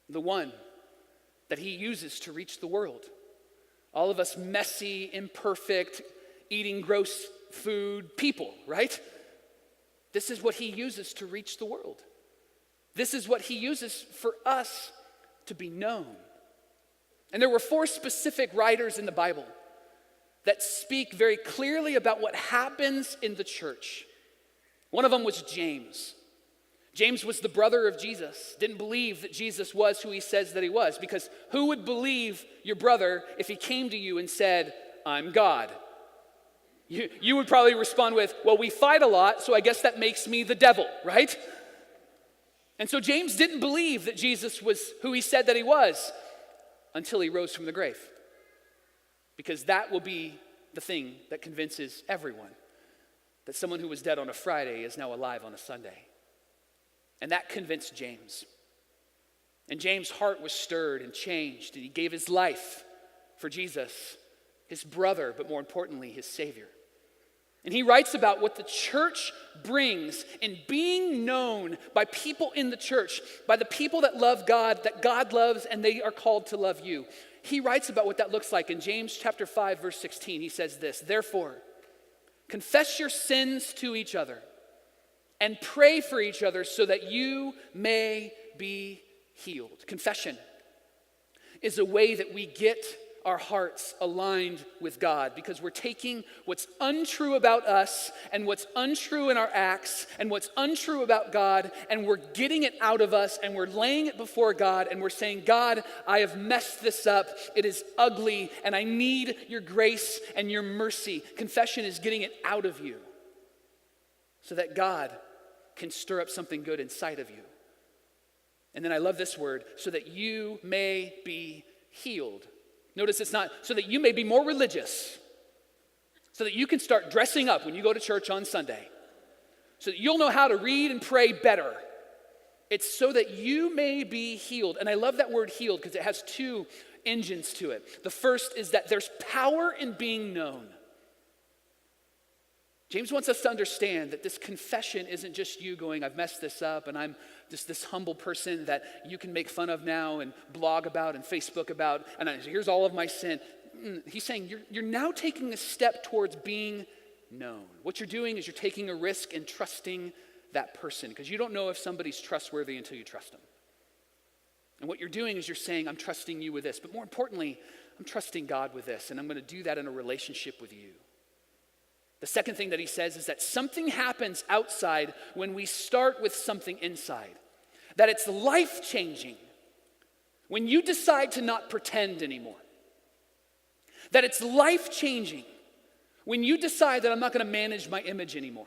The one that he uses to reach the world. All of us messy, imperfect, eating gross food people, right? This is what he uses to reach the world. This is what he uses for us to be known. And there were 4 specific writers in the Bible that speak very clearly about what happens in the church. One of them was James. James was the brother of Jesus, didn't believe that Jesus was who he says that he was, because who would believe your brother if he came to you and said, I'm God? You would probably respond with, well, we fight a lot, so I guess that makes me the devil, right? And so James didn't believe that Jesus was who he said that he was until he rose from the grave, because that will be the thing that convinces everyone that someone who was dead on a Friday is now alive on a Sunday. And that convinced James. And James' heart was stirred and changed, and he gave his life for Jesus, his brother, but more importantly, his Savior. And he writes about what the church brings in being known by people in the church, by the people that love God, that God loves, and they are called to love you. He writes about what that looks like in James chapter 5, verse 16. He says this, therefore, confess your sins to each other and pray for each other so that you may be healed. Confession is a way that we get our hearts aligned with God, because we're taking what's untrue about us and what's untrue in our acts and what's untrue about God, and we're getting it out of us and we're laying it before God and we're saying, God, I have messed this up. It is ugly and I need your grace and your mercy. Confession is getting it out of you so that God can stir up something good inside of you. And then I love this word, so that you may be healed. Notice it's not so that you may be more religious, so that you can start dressing up when you go to church on Sunday, so that you'll know how to read and pray better. It's so that you may be healed. And I love that word healed because it has 2 engines to it. The first is that there's power in being known. James wants us to understand that this confession isn't just you going, I've messed this up and I'm just this humble person that you can make fun of now and blog about and Facebook about, and here's all of my sin. He's saying you're now taking a step towards being known. What you're doing is you're taking a risk and trusting that person, because you don't know if somebody's trustworthy until you trust them. And what you're doing is you're saying, I'm trusting you with this, but more importantly, I'm trusting God with this, and I'm going to do that in a relationship with you. The second thing that he says is that something happens outside when we start with something inside. That it's life-changing when you decide to not pretend anymore. That it's life-changing when you decide that I'm not going to manage my image anymore.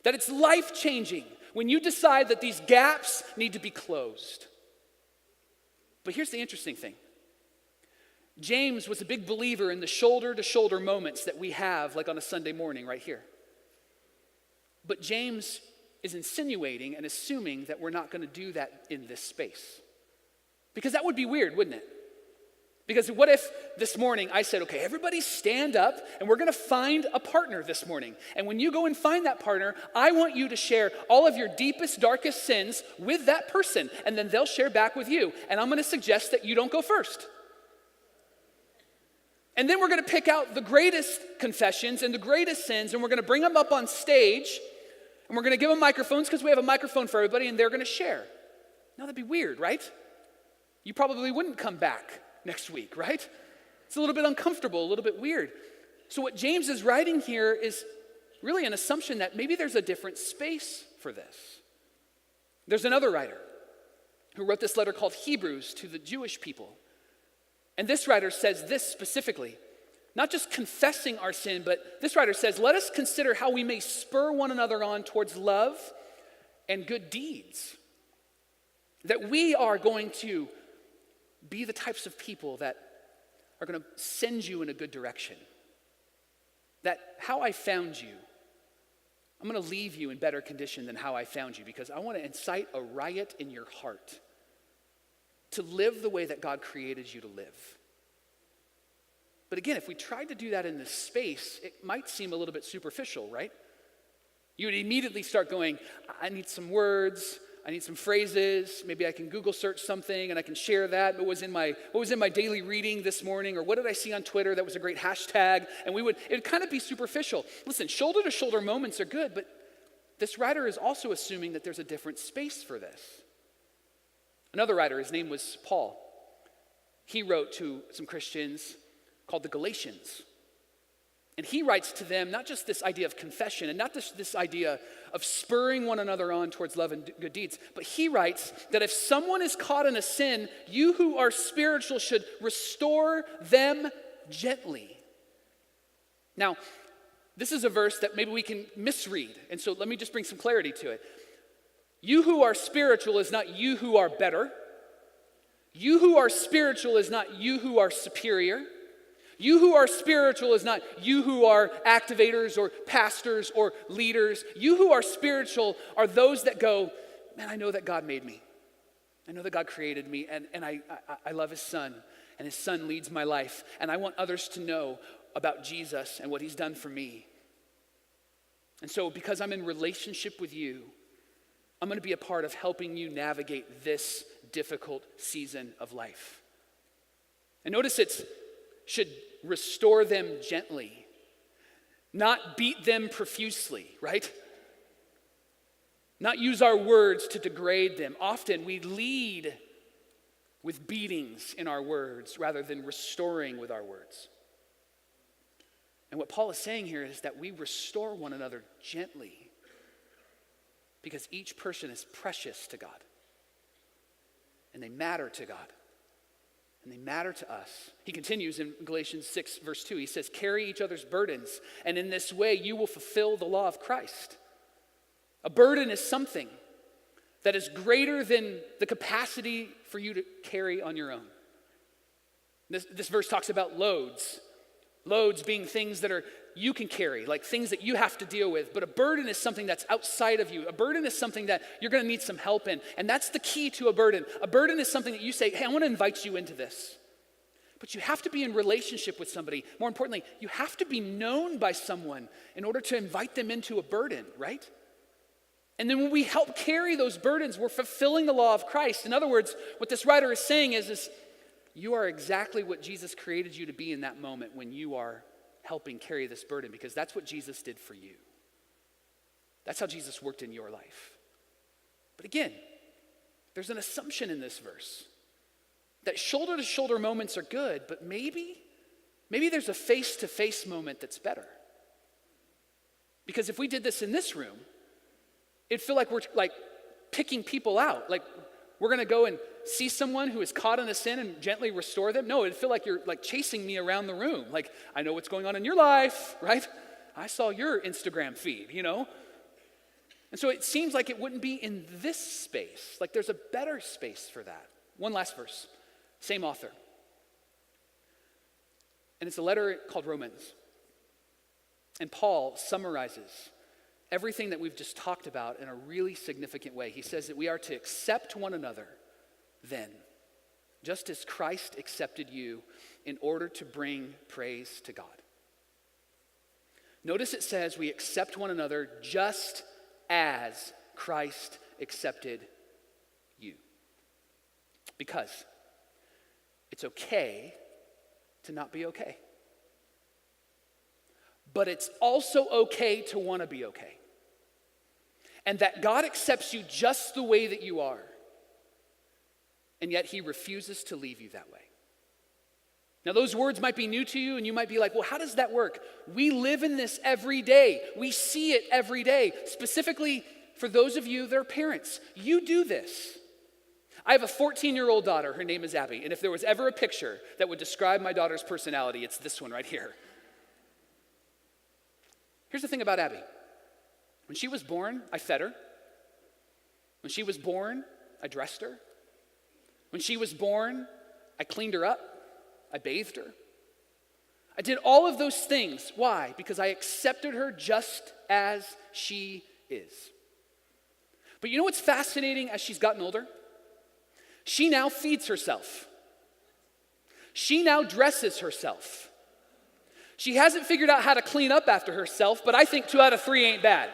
That it's life-changing when you decide that these gaps need to be closed. But here's the interesting thing. James was a big believer in the shoulder-to-shoulder moments that we have, like on a Sunday morning right here. But James is insinuating and assuming that we're not going to do that in this space. Because that would be weird, wouldn't it? Because what if this morning I said, okay, everybody stand up and we're going to find a partner this morning. And when you go and find that partner, I want you to share all of your deepest, darkest sins with that person. And then they'll share back with you. And I'm going to suggest that you don't go first. And then we're going to pick out the greatest confessions and the greatest sins, and we're going to bring them up on stage, and we're going to give them microphones because we have a microphone for everybody, and they're going to share. Now, that'd be weird, right? You probably wouldn't come back next week, right? It's a little bit uncomfortable, a little bit weird. So what James is writing here is really an assumption that maybe there's a different space for this. There's another writer who wrote this letter called Hebrews to the Jewish people. And this writer says this specifically, not just confessing our sin, but this writer says, let us consider how we may spur one another on towards love and good deeds. That we are going to be the types of people that are going to send you in a good direction. That how I found you, I'm going to leave you in better condition than how I found you, because I want to incite a riot in your heart to live the way that God created you to live. But again, if we tried to do that in this space, it might seem a little bit superficial, right? You would immediately start going, I need some words, I need some phrases, maybe I can Google search something and I can share that. What was in my daily reading this morning, or what did I see on Twitter that was a great hashtag? And it'd kind of be superficial. Listen, shoulder to shoulder moments are good, but this writer is also assuming that there's a different space for this. Another writer, his name was Paul. He wrote to some Christians called the Galatians. And he writes to them not just this idea of confession and not just this idea of spurring one another on towards love and good deeds, but he writes that if someone is caught in a sin, you who are spiritual should restore them gently. Now, this is a verse that maybe we can misread, and so let me just bring some clarity to it. You who are spiritual is not you who are better. You who are spiritual is not you who are superior. You who are spiritual is not you who are activators or pastors or leaders. You who are spiritual are those that go, man, I know that God made me. I know that God created me, and I love his son, and his son leads my life, and I want others to know about Jesus and what he's done for me. And so because I'm in relationship with you, I'm going to be a part of helping you navigate this difficult season of life. And notice it should restore them gently, not beat them profusely, right? Not use our words to degrade them. Often we lead with beatings in our words rather than restoring with our words. And what Paul is saying here is that we restore one another gently, because each person is precious to God. And they matter to God. And they matter to us. He continues in Galatians 6, verse 2. He says, carry each other's burdens, and in this way you will fulfill the law of Christ. A burden is something that is greater than the capacity for you to carry on your own. This verse talks about loads. Loads being things that you can carry, like things that you have to deal with. But a burden is something that's outside of you. A burden is something that you're going to need some help in. And that's the key to a burden. A burden is something that you say, hey, I want to invite you into this. But you have to be in relationship with somebody. More importantly, you have to be known by someone in order to invite them into a burden, right? And then when we help carry those burdens, we're fulfilling the law of Christ. In other words, what this writer is saying is you are exactly what Jesus created you to be in that moment when you are helping carry this burden, because that's what Jesus did for you. That's how Jesus worked in your life. But again, there's an assumption in this verse that shoulder-to-shoulder moments are good, but maybe there's a face-to-face moment that's better. Because if we did this in this room, it'd feel like we're like picking people out. Like we're gonna go and see someone who is caught in a sin and gently restore them. No, it'd feel like you're like chasing me around the room. Like, I know what's going on in your life, right? I saw your Instagram feed, you know? And so it seems like it wouldn't be in this space. Like there's a better space for that. One last verse, same author. And it's a letter called Romans. And Paul summarizes everything that we've just talked about in a really significant way. He says that we are to accept one another then, just as Christ accepted you in order to bring praise to God. Notice it says we accept one another just as Christ accepted you. Because it's okay to not be okay. But it's also okay to want to be okay. And that God accepts you just the way that you are. And yet he refuses to leave you that way. Now those words might be new to you and you might be like, well, how does that work? We live in this every day. We see it every day. Specifically for those of you that are parents, you do this. I have a 14-year-old daughter. Her name is Abby. And if there was ever a picture that would describe my daughter's personality, it's this one right here. Here's the thing about Abby. When she was born, I fed her. When she was born, I dressed her. When she was born, I cleaned her up. I bathed her. I did all of those things. Why? Because I accepted her just as she is. But you know what's fascinating as she's gotten older? She now feeds herself. She now dresses herself. She hasn't figured out how to clean up after herself, but I think 2 out of 3 ain't bad.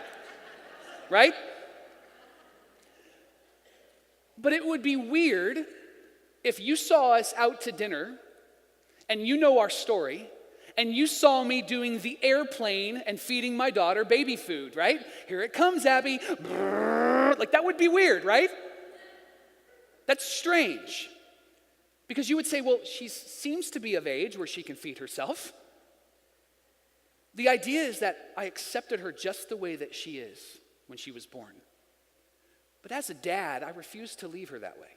Right? But it would be weird if you saw us out to dinner and you know our story and you saw me doing the airplane and feeding my daughter baby food, right? Here it comes, Abby. Like that would be weird, right? That's strange. Because you would say, well, she seems to be of age where she can feed herself. The idea is that I accepted her just the way that she is when she was born. But as a dad, I refuse to leave her that way.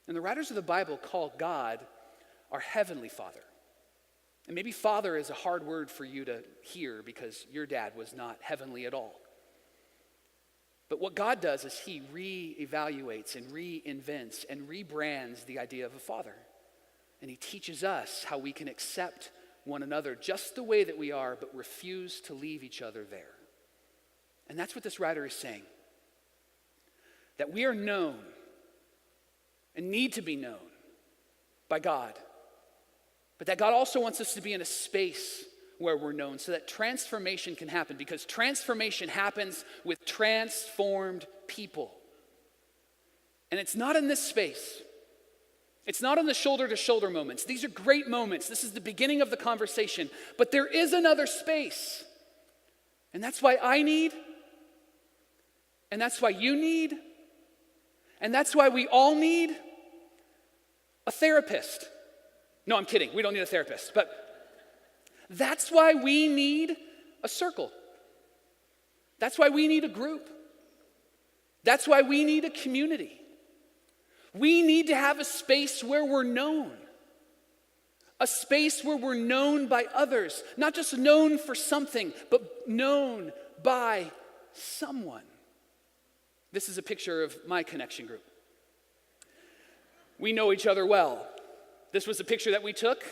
And the writers of the Bible call God our Heavenly Father. And maybe father is a hard word for you to hear because your dad was not heavenly at all. But what God does is he re-evaluates and reinvents and rebrands the idea of a father. And he teaches us how we can accept one another just the way that we are, but refuse to leave each other there. And that's what this writer is saying. That we are known and need to be known by God. But that God also wants us to be in a space where we're known so that transformation can happen, because transformation happens with transformed people. And it's not in this space. It's not in the shoulder-to-shoulder moments. These are great moments. This is the beginning of the conversation. But there is another space. And that's why I need, and that's why you need, and that's why we all need a therapist. No, I'm kidding. We don't need a therapist. But that's why we need a circle. That's why we need a group. That's why we need a community. We need to have a space where we're known. A space where we're known by others. Not just known for something, but known by someone. This is a picture of my connection group. We know each other well. This was a picture that we took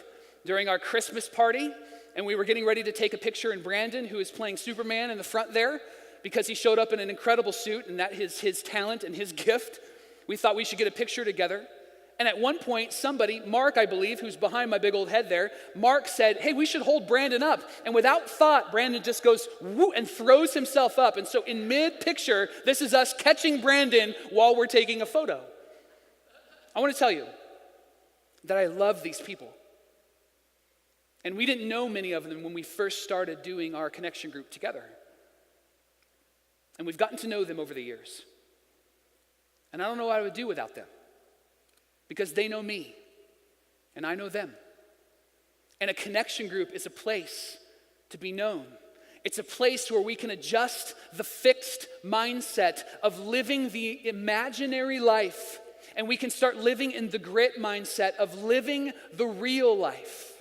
during our Christmas party, and we were getting ready to take a picture, and Brandon, who is playing Superman in the front there, because he showed up in an incredible suit, and that is his talent and his gift, we thought we should get a picture together. And at one point, somebody, Mark, I believe, who's behind my big old head there, Mark said, hey, we should hold Brandon up. And without thought, Brandon just goes, woo, and throws himself up. And so in mid-picture, this is us catching Brandon while we're taking a photo. I want to tell you that I love these people. And we didn't know many of them when we first started doing our connection group together. And we've gotten to know them over the years. And I don't know what I would do without them. Because they know me, and I know them. And a connection group is a place to be known. It's a place where we can adjust the fixed mindset of living the imaginary life, and we can start living in the grit mindset of living the real life.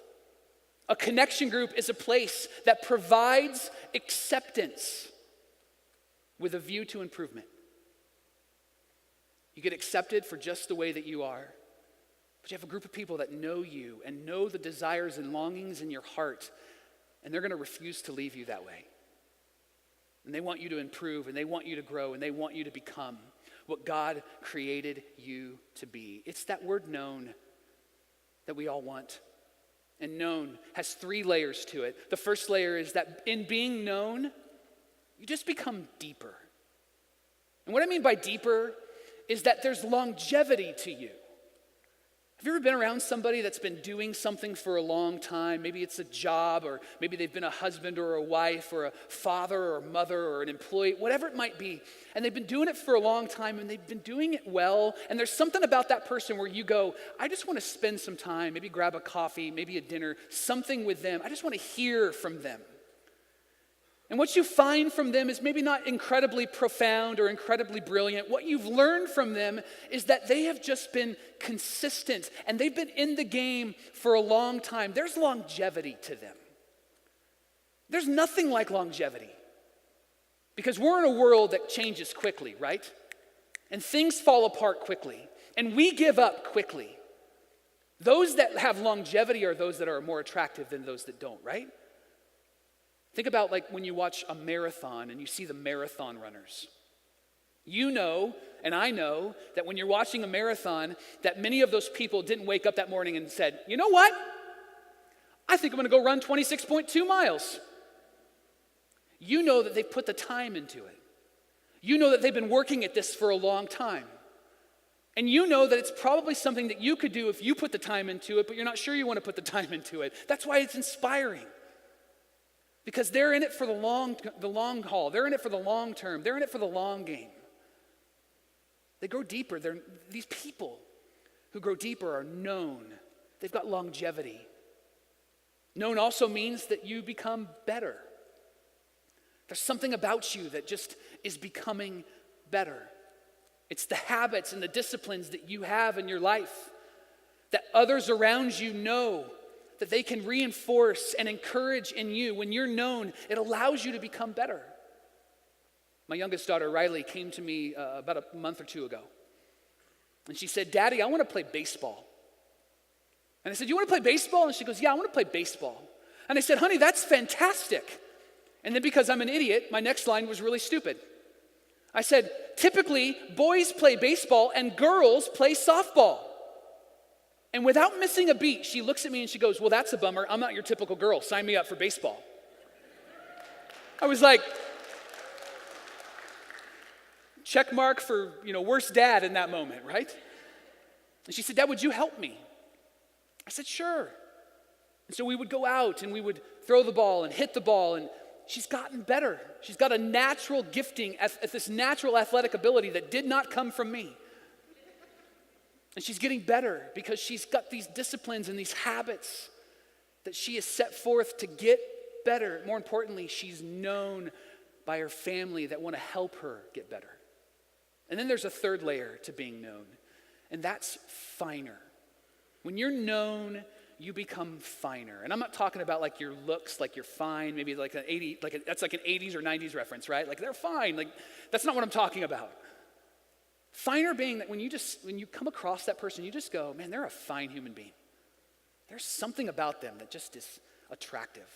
A connection group is a place that provides acceptance with a view to improvement. You get accepted for just the way that you are. But you have a group of people that know you and know the desires and longings in your heart, and they're going to refuse to leave you that way. And they want you to improve, and they want you to grow, and they want you to become what God created you to be. It's that word known that we all want. And known has 3 layers to it. The first layer is that in being known, you just become deeper. And what I mean by deeper is that there's longevity to you. Have you ever been around somebody that's been doing something for a long time? Maybe it's a job, or maybe they've been a husband or a wife or a father or a mother or an employee, whatever it might be. And they've been doing it for a long time, and they've been doing it well. And there's something about that person where you go, I just want to spend some time, maybe grab a coffee, maybe a dinner, something with them. I just want to hear from them. And what you find from them is maybe not incredibly profound or incredibly brilliant. What you've learned from them is that they have just been consistent, and they've been in the game for a long time. There's longevity to them. There's nothing like longevity, because we're in a world that changes quickly, right? And things fall apart quickly, and we give up quickly. Those that have longevity are those that are more attractive than those that don't, right? Think about like when you watch a marathon and you see the marathon runners. You know, and I know, that when you're watching a marathon, that many of those people didn't wake up that morning and said, you know what? I think I'm going to go run 26.2 miles. You know that they've put the time into it. You know that they've been working at this for a long time. And you know that it's probably something that you could do if you put the time into it, but you're not sure you want to put the time into it. That's why it's inspiring. Because they're in it for the long haul. They're in it for the long term. They're in it for the long game. They grow deeper. These people who grow deeper are known. They've got longevity. Known also means that you become better. There's something about you that just is becoming better. It's the habits and the disciplines that you have in your life that others around you know, that they can reinforce and encourage in you. When you're known, it allows you to become better. My youngest daughter, Riley, came to me about a month or 2 ago. And she said, Daddy, I want to play baseball. And I said, you want to play baseball? And she goes, yeah, I want to play baseball. And I said, honey, that's fantastic. And then because I'm an idiot, my next line was really stupid. I said, typically, boys play baseball and girls play softball. And without missing a beat, she looks at me and she goes, well, that's a bummer. I'm not your typical girl. Sign me up for baseball. I was like, check mark for, worst dad in that moment, right? And she said, Dad, would you help me? I said, sure. And so we would go out and we would throw the ball and hit the ball, and she's gotten better. She's got a natural gifting at this natural athletic ability that did not come from me. And she's getting better because she's got these disciplines and these habits that she has set forth to get better. More importantly, she's known by her family that want to help her get better. And then there's a third layer to being known, and that's finer. When you're known, you become finer. And I'm not talking about like your looks, like you're fine, maybe like that's like an 80s or 90s reference, right? Like they're fine. Like that's not what I'm talking about. Finer being that when you come across that person, you just go, man, they're a fine human being. There's something about them that just is attractive.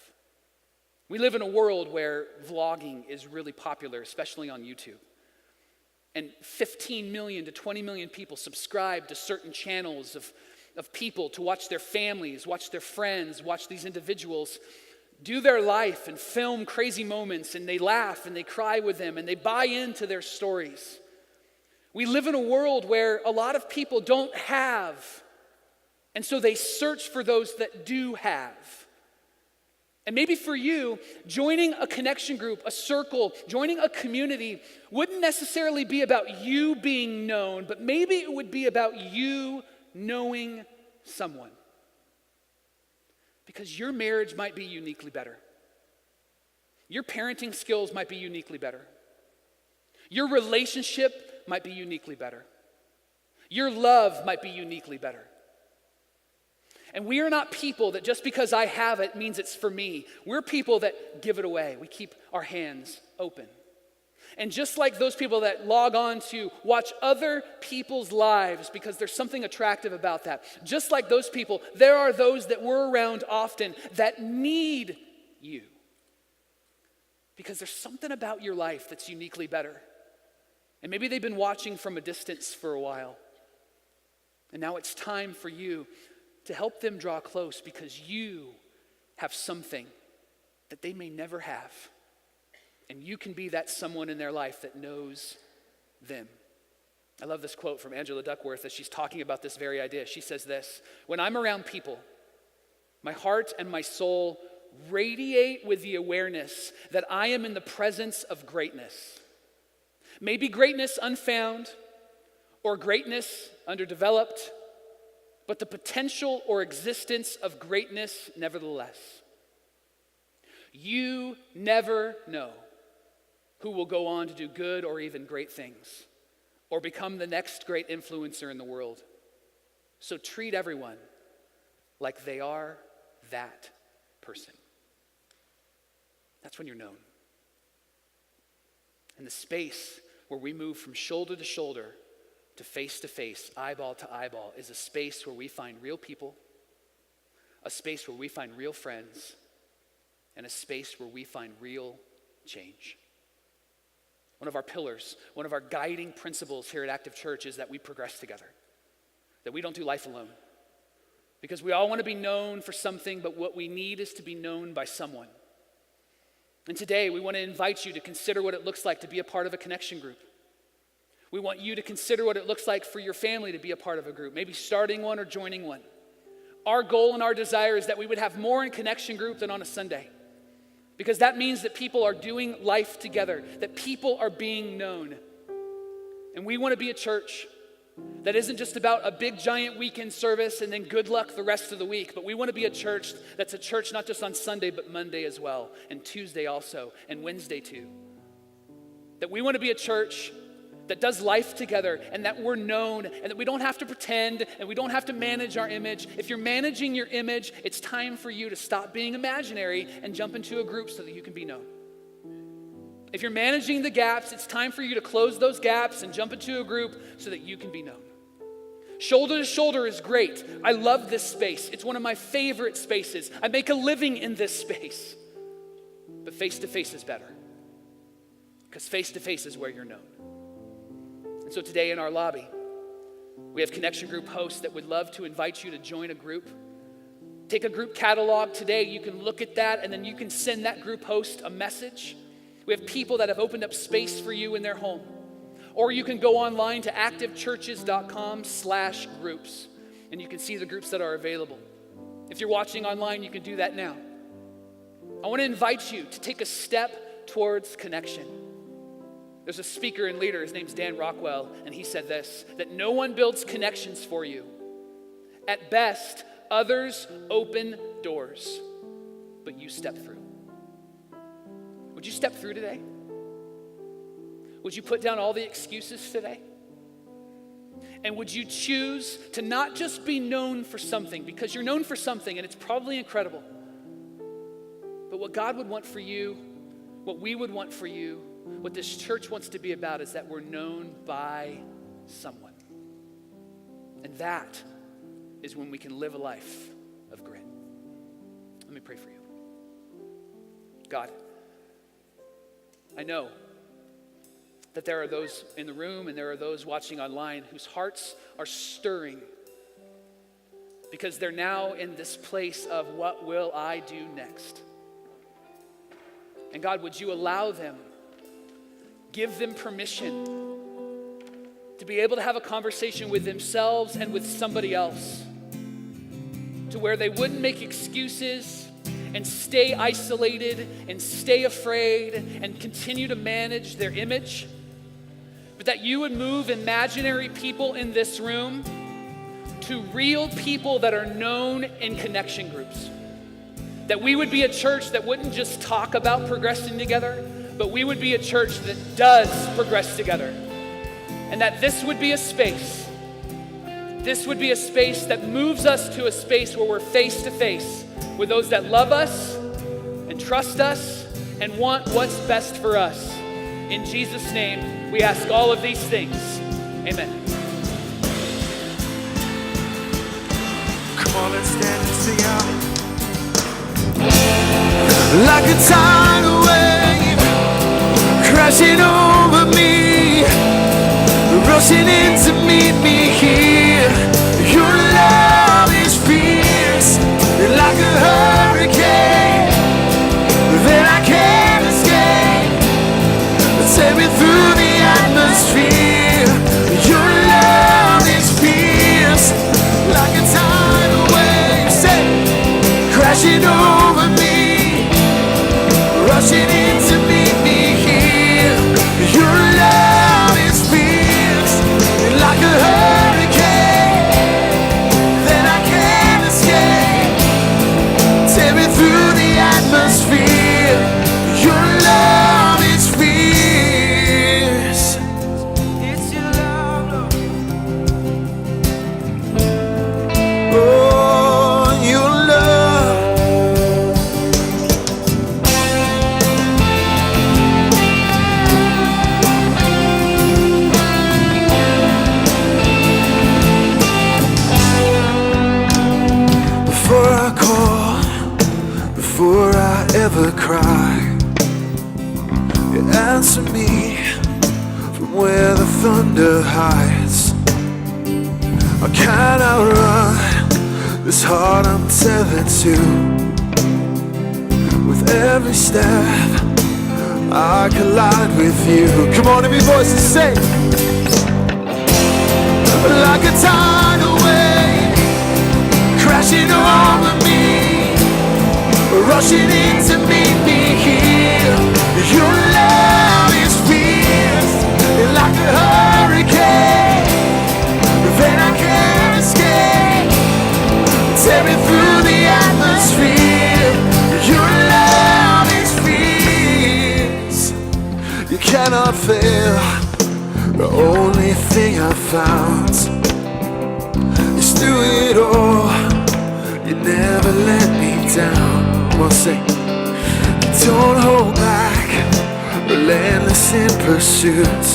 We live in a world where vlogging is really popular, especially on YouTube. and 15 million to 20 million people subscribe to certain channels of people to watch their families, watch their friends, watch these individuals do their life and film crazy moments, and they laugh and they cry with them and they buy into their stories. We live in a world where a lot of people don't have, and so they search for those that do have. And maybe for you, joining a connection group, a circle, joining a community wouldn't necessarily be about you being known, but maybe it would be about you knowing someone. Because your marriage might be uniquely better. Your parenting skills might be uniquely better. Your relationship might be uniquely better. Your love might be uniquely better. And we are not people that just because I have it means it's for me. We're people that give it away. We keep our hands open. And just like those people that log on to watch other people's lives because there's something attractive about that, just like those people, there are those that we're around often that need you. Because there's something about your life that's uniquely better. And maybe they've been watching from a distance for a while. And now it's time for you to help them draw close because you have something that they may never have. And you can be that someone in their life that knows them. I love this quote from Angela Duckworth as she's talking about this very idea. She says this: "When I'm around people, my heart and my soul radiate with the awareness that I am in the presence of greatness. Maybe greatness unfound or greatness underdeveloped, but the potential or existence of greatness nevertheless. You never know who will go on to do good or even great things, or become the next great influencer in the world. So treat everyone like they are that person." That's when you're known. And the space where we move from shoulder to shoulder to face, eyeball to eyeball, is a space where we find real people, a space where we find real friends, and a space where we find real change. One of our pillars, one of our guiding principles here at Active Church is that we progress together, that we don't do life alone. Because we all want to be known for something, but what we need is to be known by someone. And today, we want to invite you to consider what it looks like to be a part of a connection group. We want you to consider what it looks like for your family to be a part of a group, maybe starting one or joining one. Our goal and our desire is that we would have more in connection group than on a Sunday. Because that means that people are doing life together, that people are being known. And we want to be a church that isn't just about a big giant weekend service and then good luck the rest of the week, but we want to be a church that's a church not just on Sunday, but Monday as well, and Tuesday also, and Wednesday too. That we want to be a church that does life together and that we're known and that we don't have to pretend and we don't have to manage our image. If you're managing your image, it's time for you to stop being imaginary and jump into a group so that you can be known. If you're managing the gaps, it's time for you to close those gaps and jump into a group so that you can be known. Shoulder to shoulder is great. I love this space. It's one of my favorite spaces. I make a living in this space. But face to face is better. Because face to face is where you're known. And so today in our lobby, we have connection group hosts that would love to invite you to join a group. Take a group catalog today. You can look at that and then you can send that group host a message. We have people that have opened up space for you in their home. Or you can go online to activechurches.com/groups and you can see the groups that are available. If you're watching online, you can do that now. I want to invite you to take a step towards connection. There's a speaker and leader, his name's Dan Rockwell, and he said this, that no one builds connections for you. At best, others open doors, but you step through. Would you step through today? Would you put down all the excuses today? And would you choose to not just be known for something, because you're known for something and it's probably incredible, but what God would want for you, what we would want for you, what this church wants to be about is that we're known by someone. And that is when we can live a life of grit. Let me pray for you. God, I know that there are those in the room and there are those watching online whose hearts are stirring because they're now in this place of what will I do next? And God, would you allow them, give them permission to be able to have a conversation with themselves and with somebody else, to where they wouldn't make excuses and stay isolated and stay afraid and continue to manage their image, but that you would move imaginary people in this room to real people that are known in connection groups. That we would be a church that wouldn't just talk about progressing together, but we would be a church that does progress together. And that this would be a space that moves us to a space where we're face to face with those that love us and trust us and want what's best for us. In Jesus' name, we ask all of these things. Amen. Come on, let's stand and sing out. Like a tidal wave crashing over me, rushing in to meet me here. Your love is fierce, like a hurricane that I can't escape. Take me through the atmosphere. Your love is fierce, like a tidal wave, say, crashing over me, rushing in to meet me here. Your love is fierce, like a hurricane that I can't escape. Take me through the atmosphere. Your love is fierce. It's your love, Lord. Oh, your love. Before I call, before I ever cry, you answer me from where the thunder hides. I can't outrun this heart I'm tethered to. With every step, I collide with you. Come on, every voice and say, like a tidal wave crashing over me, rushing in to meet me here. Your love is fierce, like a hurricane that I can't escape. Take me through the atmosphere. Your love is fierce. You cannot fail. The only thing I found is through it all, you never let me down. Well, say, don't hold back, relentless in pursuit.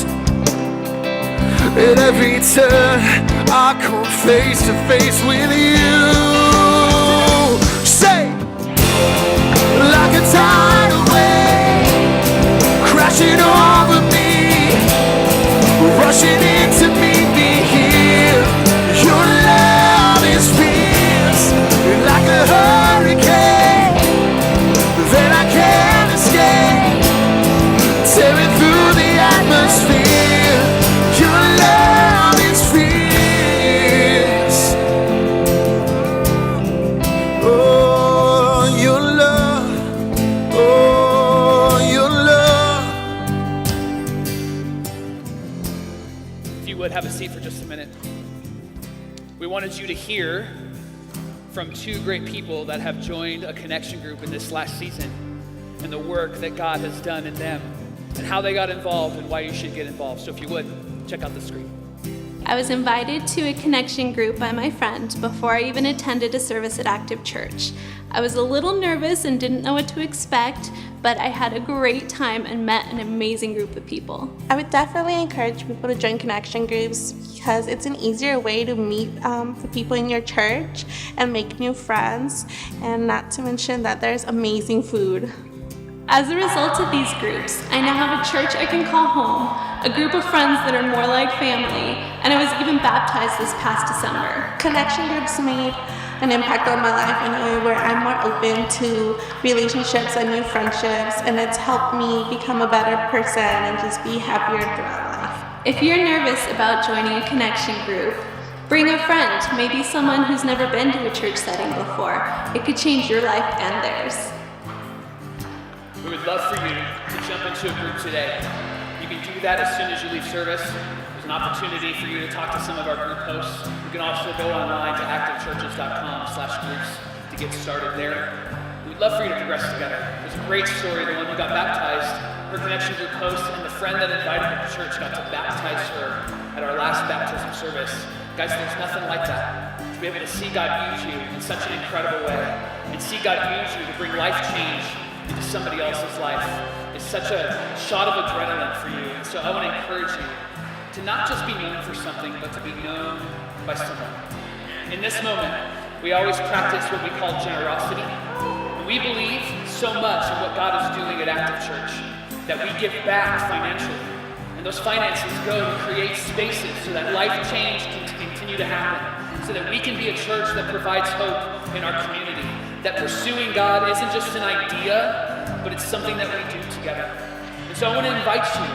At every turn, I come face to face with you. Say, like a tidal wave crashing over me, rushing in to meet me here. Your love is fierce, like a hurricane that I can't escape. Tear it through the atmosphere. Your love is fierce. Oh, your love. Oh, your love. If you would have a seat for just a minute. We wanted you to hear from two great people that have joined a connection group in this last season and the work that God has done in them and how they got involved and why you should get involved. So if you would, check out the screen. I was invited to a connection group by my friend before I even attended a service at Active Church. I was a little nervous and didn't know what to expect, but I had a great time and met an amazing group of people. I would definitely encourage people to join connection groups because it's an easier way to meet the people in your church and make new friends, and not to mention that there's amazing food. As a result of these groups, I now have a church I can call home, a group of friends that are more like family, and I was even baptized this past December. Connection groups made an impact on my life in a way where I'm more open to relationships and new friendships, and it's helped me become a better person and just be happier throughout life. If you're nervous about joining a connection group, bring a friend, maybe someone who's never been to a church setting before. It could change your life and theirs. We would love for you to jump into a group today. You can do that as soon as you leave service. There's an opportunity for you to talk to some of our group hosts. You can also go online to activechurches.com/groups to get started there. We'd love for you to progress together. There's a great story. The one who got baptized, her connection group host, and the friend that invited her to church got to baptize her at our last baptism service. Guys, there's nothing like that. To be able to see God use you in such an incredible way, and see God use you to bring life change into somebody else's life is such a shot of adrenaline for you. And so I want to encourage you to not just be known for something, but to be known by someone. In this moment, we always practice what we call generosity. And we believe so much in what God is doing at Active Church that we give back financially. And those finances go to create spaces so that life change can continue to happen, so that we can be a church that provides hope in our community, that pursuing God isn't just an idea, but it's something that we do together. And so I want to invite you,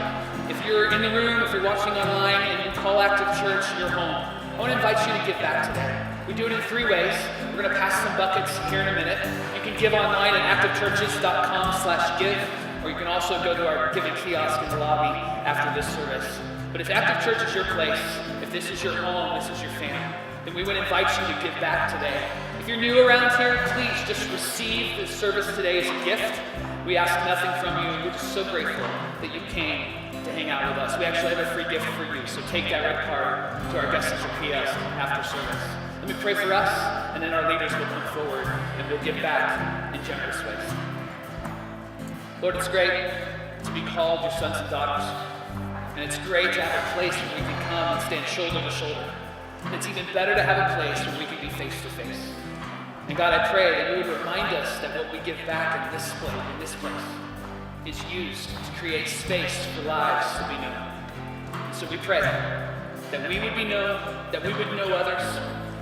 if you're in the room, if you're watching online, and you call Active Church your home, I want to invite you to give back today. We do it in 3 ways. We're going to pass some buckets here in a minute. You can give online at activechurches.com/give, or you can also go to our giving kiosk in the lobby after this service. But if Active Church is your place, if this is your home, this is your family, then we would invite you to give back today. If you're new around here, please just receive this service today as a gift. We ask nothing from you, and we're just so grateful that you came to hang out with us. We actually have a free gift for you, so take that red card to our guest center kiosk after service. Let me pray for us, and then our leaders will come forward, and we'll give back in generous ways. Lord, it's great to be called your sons and daughters, and it's great to have a place where we can come and stand shoulder to shoulder. And it's even better to have a place where we can be face to face. And God, I pray that you would remind us that what we give back in this place is used to create space for lives to be known. So we pray that we would be known, that we would know others,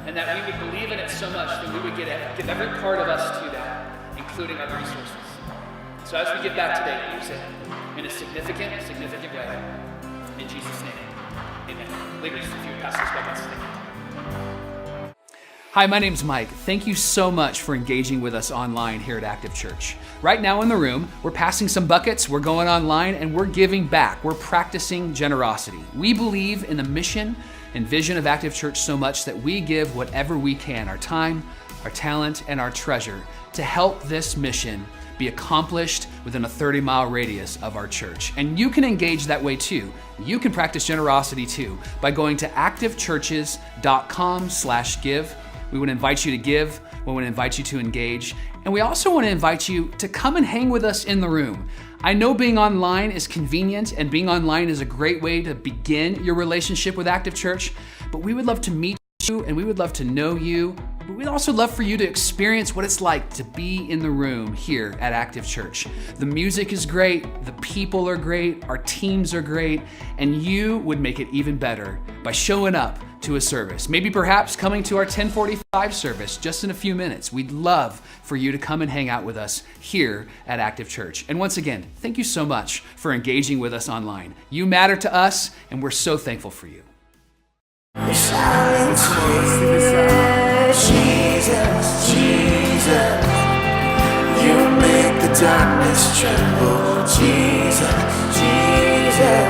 and that we would believe in it so much that we would give every part of us to that, including our resources. So as we give back today, use it in a significant way. In Jesus' name, amen. Leaders, if you would pass this back on. Hi, my name's Mike. Thank you so much for engaging with us online here at Active Church. Right now in the room, we're passing some buckets, we're going online, and we're giving back. We're practicing generosity. We believe in the mission and vision of Active Church so much that we give whatever we can, our time, our talent, and our treasure to help this mission be accomplished within a 30-mile radius of our church. And you can engage that way too. You can practice generosity too by going to activechurches.com/give. We would invite you to give. We would invite you to engage. And we also want to invite you to come and hang with us in the room. I know being online is convenient and being online is a great way to begin your relationship with Active Church, but we would love to meet you and we would love to know you. But we'd also love for you to experience what it's like to be in the room here at Active Church. The music is great, the people are great, our teams are great, and you would make it even better by showing up to a service. Maybe perhaps coming to our 1045 service just in a few minutes. We'd love for you to come and hang out with us here at Active Church. And once again, thank you so much for engaging with us online. You matter to us, and we're so thankful for you. Jesus, Jesus, you make the darkness tremble. Jesus, Jesus,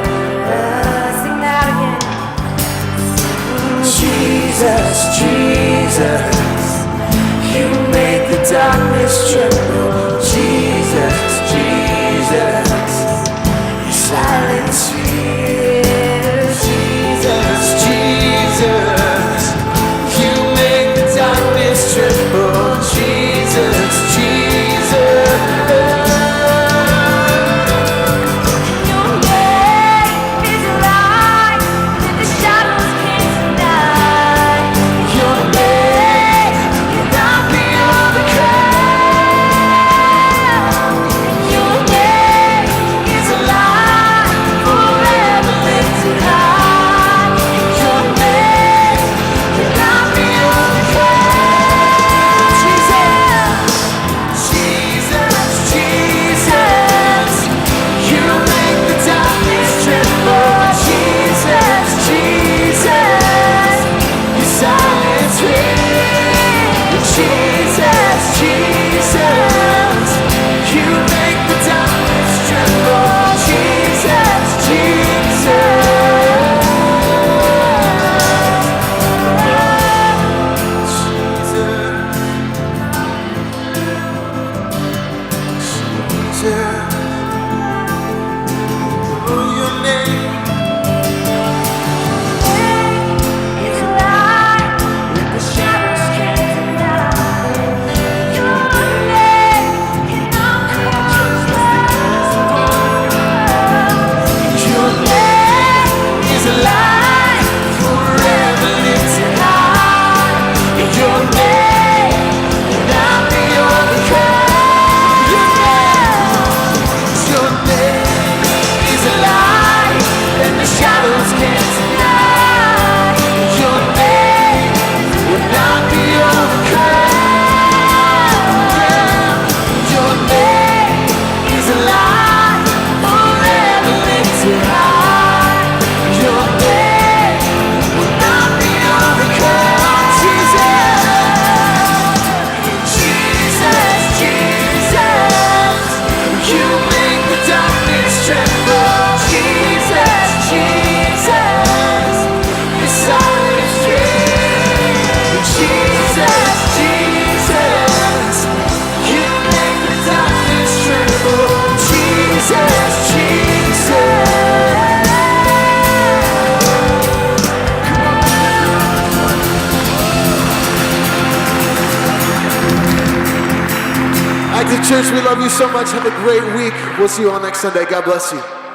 sing that again. Jesus, Jesus, you make the darkness tremble. Jesus, Jesus, you silence fear. Jesus, Jesus, you make the darkness tremble. Jesus, Jesus. Your name is light, and the shadows can't deny. Your name cannot be overcome. Church, we love you so much. Have a great week. We'll see you all next Sunday. God bless you.